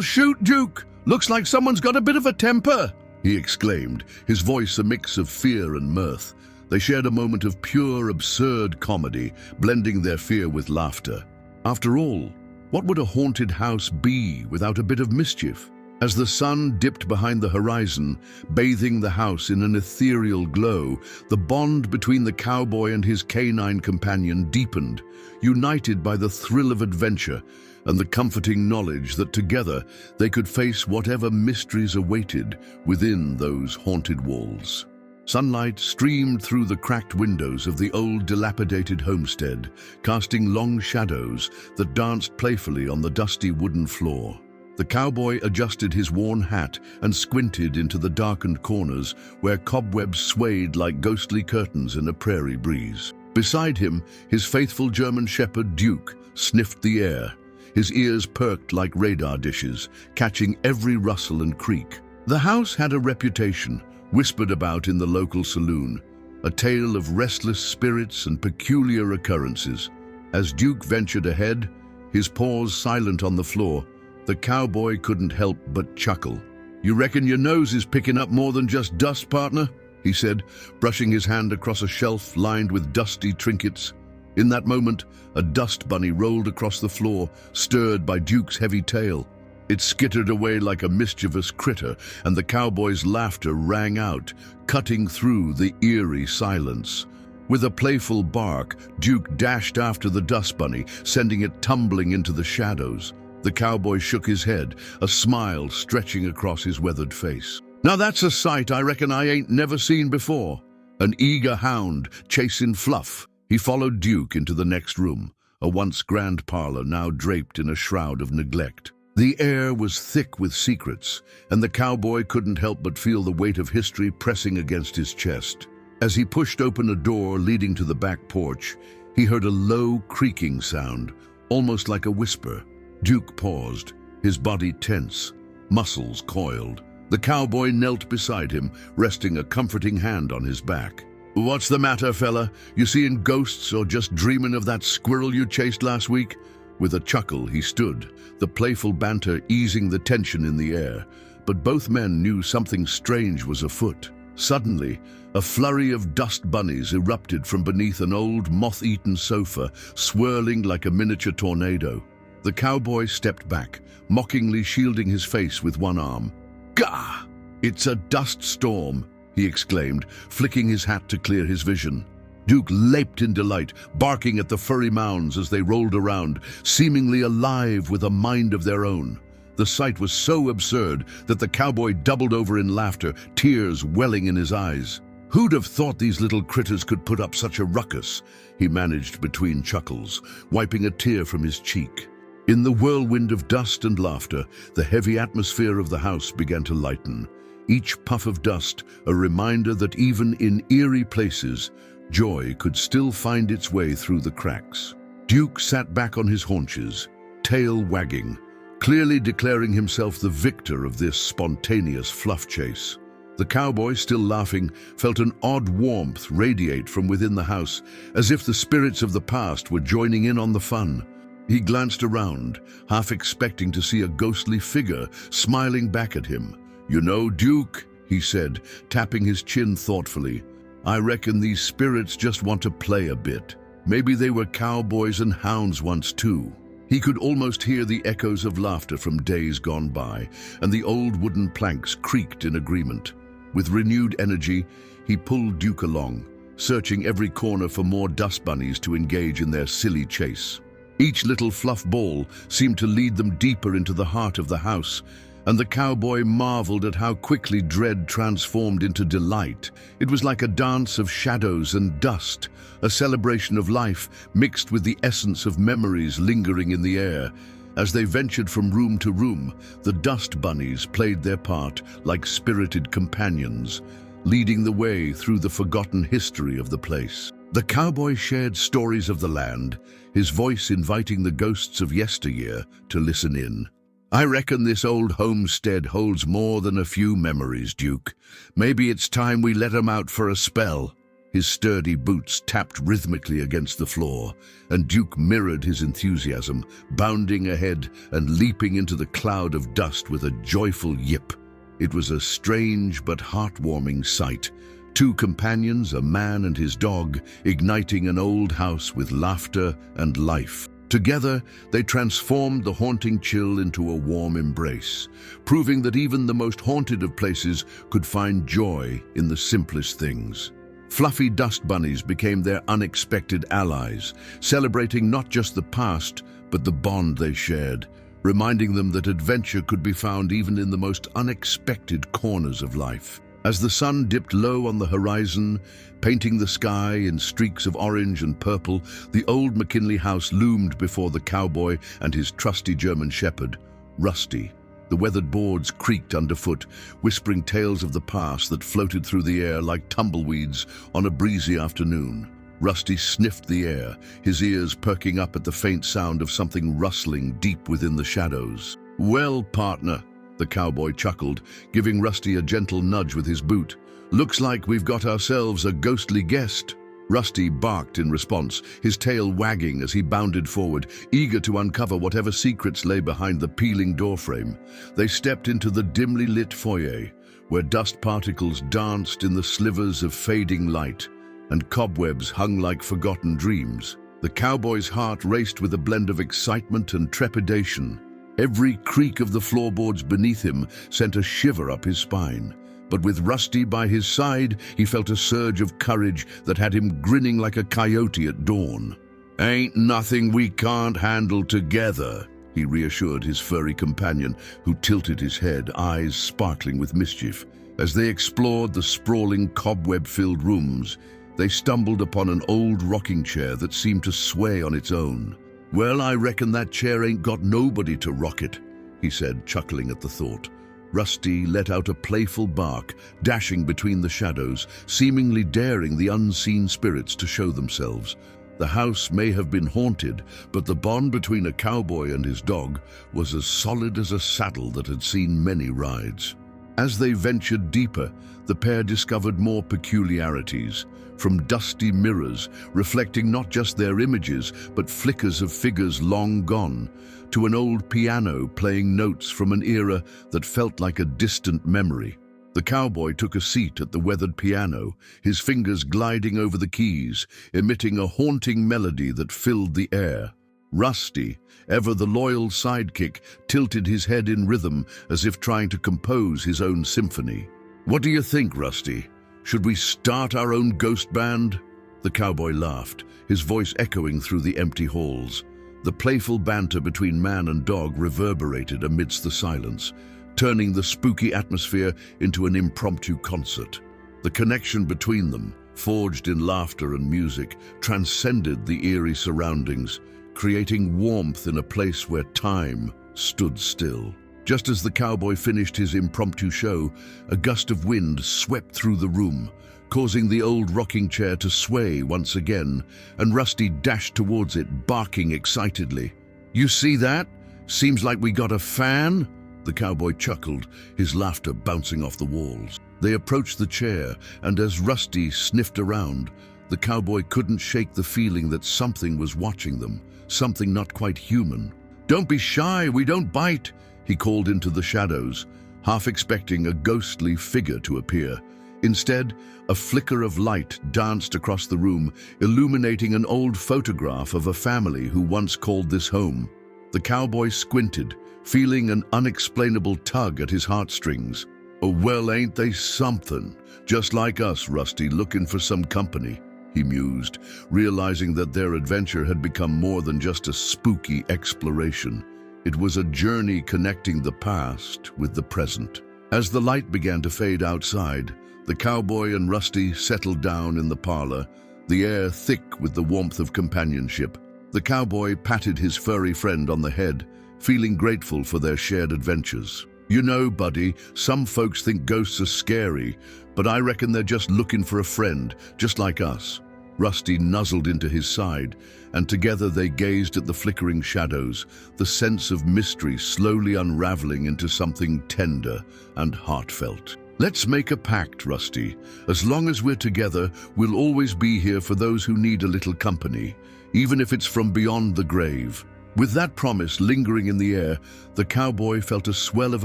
shoot, Duke! Looks like someone's got a bit of a temper!" he exclaimed, his voice a mix of fear and mirth. They shared a moment of pure, absurd comedy, blending their fear with laughter. After all, what would a haunted house be without a bit of mischief? As the sun dipped behind the horizon, bathing the house in an ethereal glow, the bond between the cowboy and his canine companion deepened, united by the thrill of adventure and the comforting knowledge that together they could face whatever mysteries awaited within those haunted walls. Sunlight streamed through the cracked windows of the old dilapidated homestead, casting long shadows that danced playfully on the dusty wooden floor. The cowboy adjusted his worn hat and squinted into the darkened corners where cobwebs swayed like ghostly curtains in a prairie breeze. Beside him, his faithful German shepherd Duke sniffed the air, his ears perked like radar dishes, catching every rustle and creak. The house had a reputation, whispered about in the local saloon, a tale of restless spirits and peculiar occurrences. As Duke ventured ahead, his paws silent on the floor, the cowboy couldn't help but chuckle. "You reckon your nose is picking up more than just dust, partner?" he said, brushing his hand across a shelf lined with dusty trinkets. In that moment, a dust bunny rolled across the floor, stirred by Duke's heavy tail. It skittered away like a mischievous critter, and the cowboy's laughter rang out, cutting through the eerie silence. With a playful bark, Duke dashed after the dust bunny, sending it tumbling into the shadows. The cowboy shook his head, a smile stretching across his weathered face. "Now that's a sight I reckon I ain't never seen before." An eager hound chasing Fluff. He followed Duke into the next room, a once grand parlor now draped in a shroud of neglect. The air was thick with secrets, and the cowboy couldn't help but feel the weight of history pressing against his chest. As he pushed open a door leading to the back porch, he heard a low creaking sound, almost like a whisper. Duke paused, his body tense, muscles coiled. The cowboy knelt beside him, resting a comforting hand on his back. "What's the matter, fella? You seeing ghosts or just dreaming of that squirrel you chased last week?" With a chuckle, he stood, the playful banter easing the tension in the air. But both men knew something strange was afoot. Suddenly, a flurry of dust bunnies erupted from beneath an old moth-eaten sofa, swirling like a miniature tornado. The cowboy stepped back, mockingly shielding his face with one arm. "Gah! It's a dust storm!" he exclaimed, flicking his hat to clear his vision. Duke leaped in delight, barking at the furry mounds as they rolled around, seemingly alive with a mind of their own. The sight was so absurd that the cowboy doubled over in laughter, tears welling in his eyes. "Who'd have thought these little critters could put up such a ruckus?" he managed between chuckles, wiping a tear from his cheek. In the whirlwind of dust and laughter, the heavy atmosphere of the house began to lighten. Each puff of dust a reminder that even in eerie places, joy could still find its way through the cracks. Duke sat back on his haunches, tail wagging, clearly declaring himself the victor of this spontaneous fluff chase. The cowboy, still laughing, felt an odd warmth radiate from within the house, as if the spirits of the past were joining in on the fun. He glanced around, half expecting to see a ghostly figure smiling back at him. "You know, Duke," he said, tapping his chin thoughtfully, "I reckon these spirits just want to play a bit. Maybe they were cowboys and hounds once too." He could almost hear the echoes of laughter from days gone by, and the old wooden planks creaked in agreement. With renewed energy, he pulled Duke along, searching every corner for more dust bunnies to engage in their silly chase. Each little fluff ball seemed to lead them deeper into the heart of the house, and the cowboy marveled at how quickly dread transformed into delight. It was like a dance of shadows and dust, a celebration of life mixed with the essence of memories lingering in the air. As they ventured from room to room, the dust bunnies played their part like spirited companions, leading the way through the forgotten history of the place. The cowboy shared stories of the land, his voice inviting the ghosts of yesteryear to listen in. "I reckon this old homestead holds more than a few memories, Duke. Maybe it's time we let 'em out for a spell." His sturdy boots tapped rhythmically against the floor, and Duke mirrored his enthusiasm, bounding ahead and leaping into the cloud of dust with a joyful yip. It was a strange but heartwarming sight. Two companions, a man and his dog, igniting an old house with laughter and life. Together, they transformed the haunting chill into a warm embrace, proving that even the most haunted of places could find joy in the simplest things. Fluffy dust bunnies became their unexpected allies, celebrating not just the past, but the bond they shared, reminding them that adventure could be found even in the most unexpected corners of life. As the sun dipped low on the horizon, painting the sky in streaks of orange and purple, the old McKinley house loomed before the cowboy and his trusty German shepherd, Rusty. The weathered boards creaked underfoot, whispering tales of the past that floated through the air like tumbleweeds on a breezy afternoon. Rusty sniffed the air, his ears perking up at the faint sound of something rustling deep within the shadows. "Well, partner," the cowboy chuckled, giving Rusty a gentle nudge with his boot. "Looks like we've got ourselves a ghostly guest." Rusty barked in response, his tail wagging as he bounded forward, eager to uncover whatever secrets lay behind the peeling doorframe. They stepped into the dimly lit foyer, where dust particles danced in the slivers of fading light, and cobwebs hung like forgotten dreams. The cowboy's heart raced with a blend of excitement and trepidation. Every creak of the floorboards beneath him sent a shiver up his spine. But with Rusty by his side, he felt a surge of courage that had him grinning like a coyote at dawn. "Ain't nothing we can't handle together," he reassured his furry companion, who tilted his head, eyes sparkling with mischief. As they explored the sprawling, cobweb-filled rooms, they stumbled upon an old rocking chair that seemed to sway on its own. "Well, I reckon that chair ain't got nobody to rock it," he said, chuckling at the thought. Rusty let out a playful bark, dashing between the shadows, seemingly daring the unseen spirits to show themselves. The house may have been haunted, but the bond between a cowboy and his dog was as solid as a saddle that had seen many rides. As they ventured deeper, the pair discovered more peculiarities, from dusty mirrors reflecting not just their images, but flickers of figures long gone, to an old piano playing notes from an era that felt like a distant memory. The cowboy took a seat at the weathered piano, his fingers gliding over the keys, emitting a haunting melody that filled the air. Rusty, ever the loyal sidekick, tilted his head in rhythm as if trying to compose his own symphony. "What do you think, Rusty? Should we start our own ghost band?" The cowboy laughed, his voice echoing through the empty halls. The playful banter between man and dog reverberated amidst the silence, turning the spooky atmosphere into an impromptu concert. The connection between them, forged in laughter and music, transcended the eerie surroundings, creating warmth in a place where time stood still. Just as the cowboy finished his impromptu show, a gust of wind swept through the room, causing the old rocking chair to sway once again, and Rusty dashed towards it, barking excitedly. "You see that? Seems like we got a fan?" The cowboy chuckled, his laughter bouncing off the walls. They approached the chair, and as Rusty sniffed around, the cowboy couldn't shake the feeling that something was watching them, something not quite human. "Don't be shy, we don't bite," he called into the shadows, half expecting a ghostly figure to appear. Instead, a flicker of light danced across the room, illuminating an old photograph of a family who once called this home. The cowboy squinted, feeling an unexplainable tug at his heartstrings. "Oh, well, ain't they something? Just like us, Rusty, looking for some company," he mused, realizing that their adventure had become more than just a spooky exploration. It was a journey connecting the past with the present. As the light began to fade outside, the cowboy and Rusty settled down in the parlor, the air thick with the warmth of companionship. The cowboy patted his furry friend on the head, feeling grateful for their shared adventures. "You know, buddy, some folks think ghosts are scary, but I reckon they're just looking for a friend, just like us." Rusty nuzzled into his side, and together they gazed at the flickering shadows, the sense of mystery slowly unraveling into something tender and heartfelt. "Let's make a pact, Rusty. As long as we're together, we'll always be here for those who need a little company, even if it's from beyond the grave." With that promise lingering in the air, the cowboy felt a swell of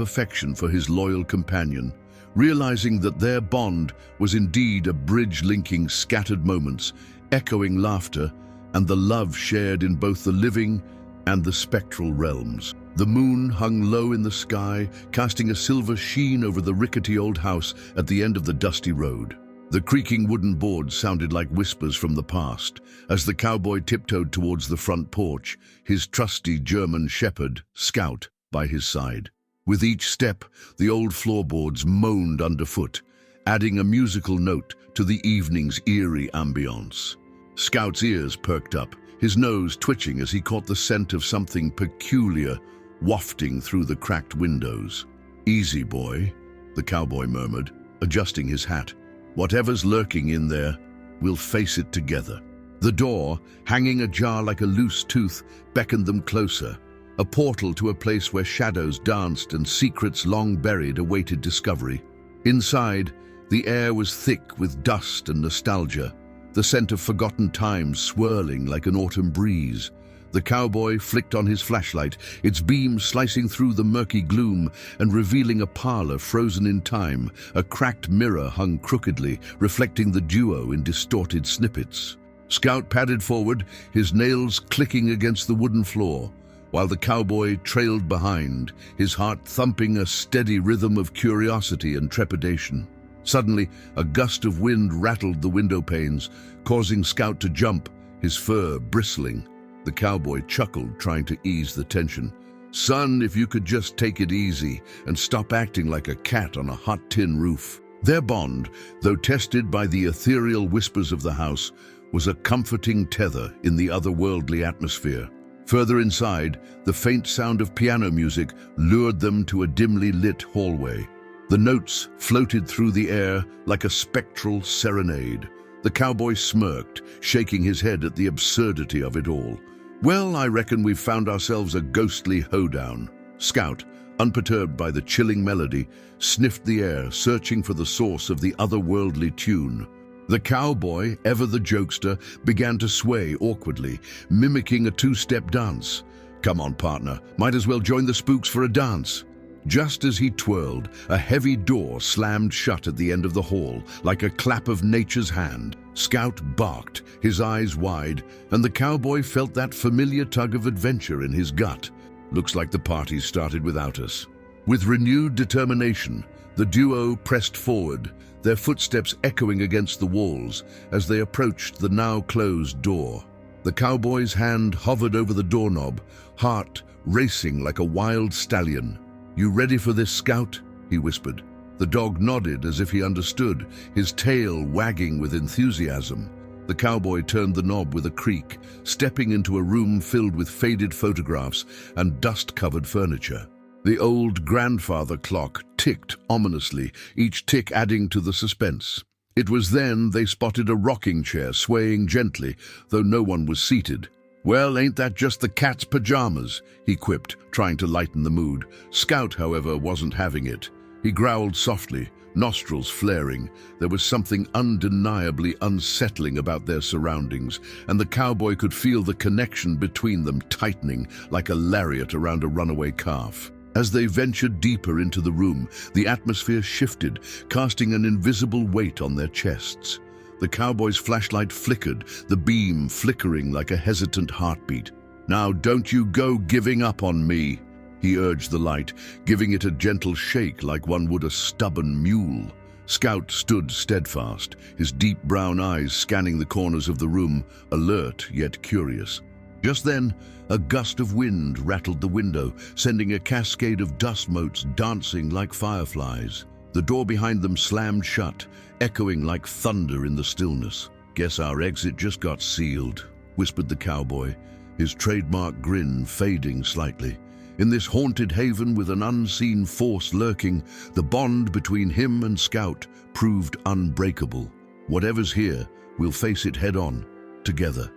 affection for his loyal companion. Realizing that their bond was indeed a bridge linking scattered moments, echoing laughter, and the love shared in both the living and the spectral realms. The moon hung low in the sky, casting a silver sheen over the rickety old house at the end of the dusty road. The creaking wooden boards sounded like whispers from the past as the cowboy tiptoed towards the front porch, his trusty German shepherd, Scout, by his side. With each step, the old floorboards moaned underfoot, adding a musical note to the evening's eerie ambience. Scout's ears perked up, his nose twitching as he caught the scent of something peculiar wafting through the cracked windows. "Easy, boy," the cowboy murmured, adjusting his hat. "Whatever's lurking in there, we'll face it together." The door, hanging ajar like a loose tooth, beckoned them closer, a portal to a place where shadows danced and secrets long buried awaited discovery. Inside, the air was thick with dust and nostalgia, the scent of forgotten times swirling like an autumn breeze. The cowboy flicked on his flashlight, its beam slicing through the murky gloom and revealing a parlor frozen in time. A cracked mirror hung crookedly, reflecting the duo in distorted snippets. Scout padded forward, his nails clicking against the wooden floor, while the cowboy trailed behind, his heart thumping a steady rhythm of curiosity and trepidation. Suddenly, a gust of wind rattled the window panes, causing Scout to jump, his fur bristling. The cowboy chuckled, trying to ease the tension. "Son, if you could just take it easy and stop acting like a cat on a hot tin roof." Their bond, though tested by the ethereal whispers of the house, was a comforting tether in the otherworldly atmosphere. Further inside, the faint sound of piano music lured them to a dimly lit hallway. The notes floated through the air like a spectral serenade. The cowboy smirked, shaking his head at the absurdity of it all. "Well, I reckon we've found ourselves a ghostly hoedown." Scout, unperturbed by the chilling melody, sniffed the air, searching for the source of the otherworldly tune. The cowboy, ever the jokester, began to sway awkwardly, mimicking a two-step dance. "Come on, partner, might as well join the spooks for a dance." Just as he twirled, a heavy door slammed shut at the end of the hall, like a clap of nature's hand. Scout barked, his eyes wide, and the cowboy felt that familiar tug of adventure in his gut. "Looks like the party started without us." With renewed determination, the duo pressed forward, their footsteps echoing against the walls as they approached the now closed door. The cowboy's hand hovered over the doorknob, heart racing like a wild stallion. "You ready for this, Scout?" he whispered. The dog nodded as if he understood, his tail wagging with enthusiasm. The cowboy turned the knob with a creak, stepping into a room filled with faded photographs and dust-covered furniture. The old grandfather clock ticked ominously, each tick adding to the suspense. It was then they spotted a rocking chair swaying gently, though no one was seated. "Well, ain't that just the cat's pajamas?" he quipped, trying to lighten the mood. Scout, however, wasn't having it. He growled softly, nostrils flaring. There was something undeniably unsettling about their surroundings, and the cowboy could feel the connection between them tightening like a lariat around a runaway calf. As they ventured deeper into the room, the atmosphere shifted, casting an invisible weight on their chests. The cowboy's flashlight flickered, the beam flickering like a hesitant heartbeat. "Now don't you go giving up on me," he urged the light, giving it a gentle shake like one would a stubborn mule. Scout stood steadfast, his deep brown eyes scanning the corners of the room, alert yet curious. Just then, a gust of wind rattled the window, sending a cascade of dust motes dancing like fireflies. The door behind them slammed shut, echoing like thunder in the stillness. "Guess our exit just got sealed," whispered the cowboy, his trademark grin fading slightly. In this haunted haven with an unseen force lurking, the bond between him and Scout proved unbreakable. Whatever's here, we'll face it head-on, together.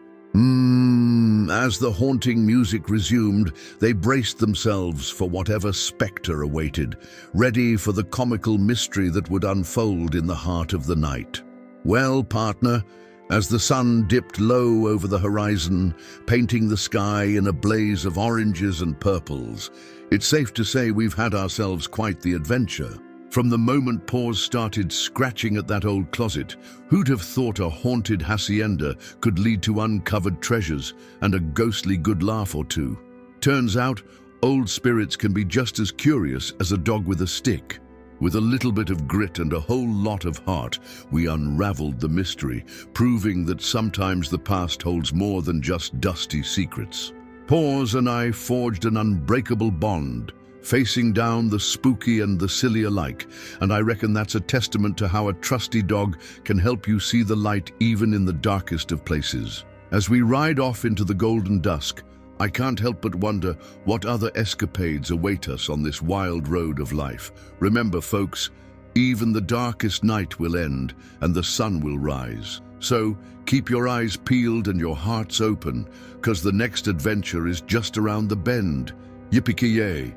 As the haunting music resumed, they braced themselves for whatever spectre awaited, ready for the comical mystery that would unfold in the heart of the night. "Well, partner," as the sun dipped low over the horizon, painting the sky in a blaze of oranges and purples, it's safe to say we've had ourselves quite the adventure. From the moment paws started scratching at that old closet, who'd have thought a haunted hacienda could lead to uncovered treasures and a ghostly good laugh or two? Turns out, old spirits can be just as curious as a dog with a stick. With a little bit of grit and a whole lot of heart, we unraveled the mystery, proving that sometimes the past holds more than just dusty secrets. Paws and I forged an unbreakable bond, facing down the spooky and the silly alike, and I reckon that's a testament to how a trusty dog can help you see the light even in the darkest of places. As we ride off into the golden dusk, I can't help but wonder what other escapades await us on this wild road of life. Remember, folks, even the darkest night will end and the sun will rise. So keep your eyes peeled and your hearts open, 'cause the next adventure is just around the bend. Yippee-ki-yay!